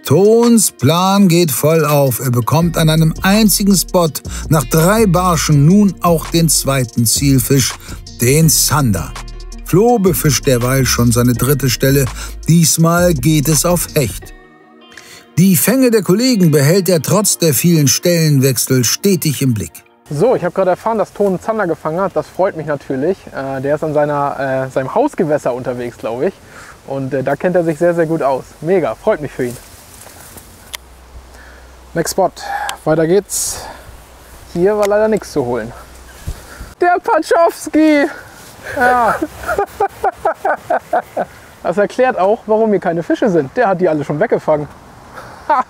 Tons Plan geht voll auf. Er bekommt an einem einzigen Spot nach 3 Barschen nun auch den zweiten Zielfisch, den Zander. Flo befischt derweil schon seine 3. Stelle. Diesmal geht es auf Hecht. Die Fänge der Kollegen behält er trotz der vielen Stellenwechsel stetig im Blick. So, ich habe gerade erfahren, dass Ton einen Zander gefangen hat. Das freut mich natürlich. Der ist an seinem Hausgewässer unterwegs, glaube ich. Und da kennt er sich sehr, sehr gut aus. Mega, freut mich für ihn. Next Spot. Weiter geht's. Hier war leider nichts zu holen. Der Patschowski! Ja. Das erklärt auch, warum hier keine Fische sind. Der hat die alle schon weggefangen. Ha.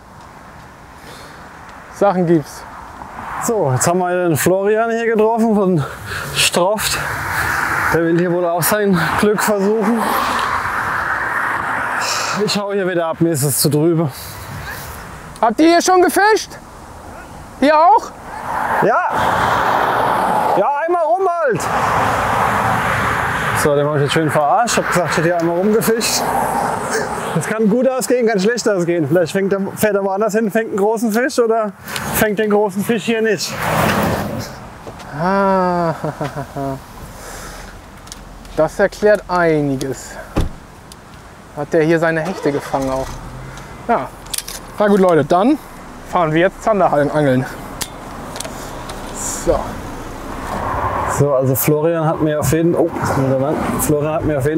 Sachen gibt's. So, jetzt haben wir den Florian hier getroffen von Stroft. Der will hier wohl auch sein Glück versuchen. Ich hau hier wieder ab, mir ist es zu trübe. Habt ihr hier schon gefischt? Hier auch? Ja! Ja, einmal rum halt! So, den habe ich jetzt schön verarscht. Ich habe gesagt, ich hätte hier einmal rumgefischt. Das kann gut ausgehen, kann schlecht ausgehen. Vielleicht fährt er woanders hin, fängt einen großen Fisch oder fängt den großen Fisch hier nicht. Ah, das erklärt einiges. Hat der hier seine Hechte gefangen auch. Ja, na gut Leute, dann fahren wir jetzt Zanderhallen angeln. So. So, also Florian hat mir auf jeden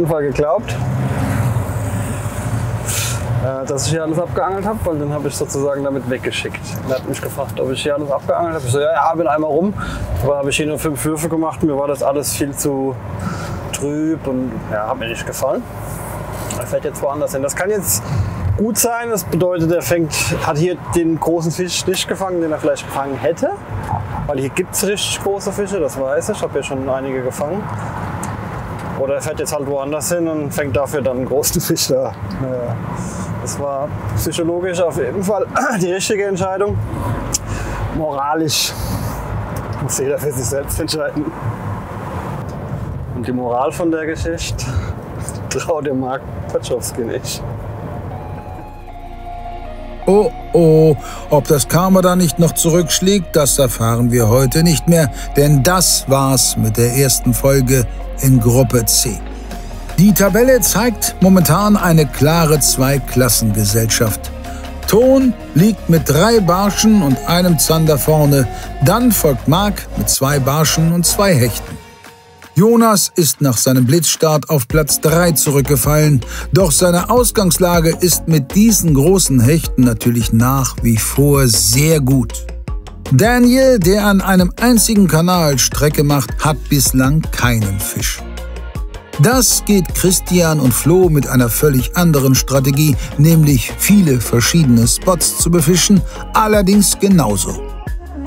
Fall geglaubt, dass ich hier alles abgeangelt habe, weil den habe ich sozusagen damit weggeschickt. Er hat mich gefragt, ob ich hier alles abgeangelt habe. Ich so, ja, bin einmal rum. Aber habe ich hier nur 5 Würfe gemacht. Mir war das alles viel zu trüb und ja, hat mir nicht gefallen. Er fährt jetzt woanders hin. Das kann jetzt gut sein. Das bedeutet, er hat hier den großen Fisch nicht gefangen, den er vielleicht gefangen hätte. Weil hier gibt es richtig große Fische, das weiß ich. Ich habe hier schon einige gefangen. Oder er fährt jetzt halt woanders hin und fängt dafür dann einen großen Fisch da. Das war psychologisch auf jeden Fall die richtige Entscheidung. Moralisch muss jeder für sich selbst entscheiden. Und die Moral von der Geschichte: Trau dem Mark Paczowski nicht. Oh, oh, ob das Karma da nicht noch zurückschlägt, das erfahren wir heute nicht mehr, denn das war's mit der ersten Folge in Gruppe C. Die Tabelle zeigt momentan eine klare Zweiklassengesellschaft. Ton liegt mit 3 Barschen und einem Zander vorne, dann folgt Marc mit 2 Barschen und 2 Hechten. Jonas ist nach seinem Blitzstart auf Platz 3 zurückgefallen, doch seine Ausgangslage ist mit diesen großen Hechten natürlich nach wie vor sehr gut. Daniel, der an einem einzigen Kanal Strecke macht, hat bislang keinen Fisch. Das geht Christian und Flo mit einer völlig anderen Strategie, nämlich viele verschiedene Spots zu befischen, allerdings genauso.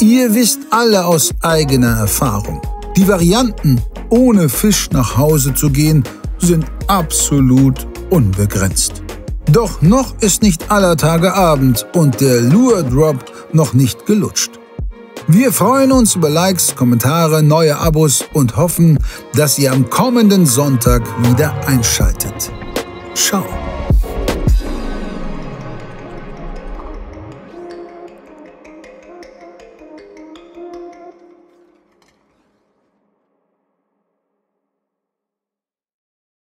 Ihr wisst alle aus eigener Erfahrung, die Varianten, ohne Fisch nach Hause zu gehen, sind absolut unbegrenzt. Doch noch ist nicht aller Tage Abend und der Lure Drop noch nicht gelutscht. Wir freuen uns über Likes, Kommentare, neue Abos und hoffen, dass ihr am kommenden Sonntag wieder einschaltet. Ciao.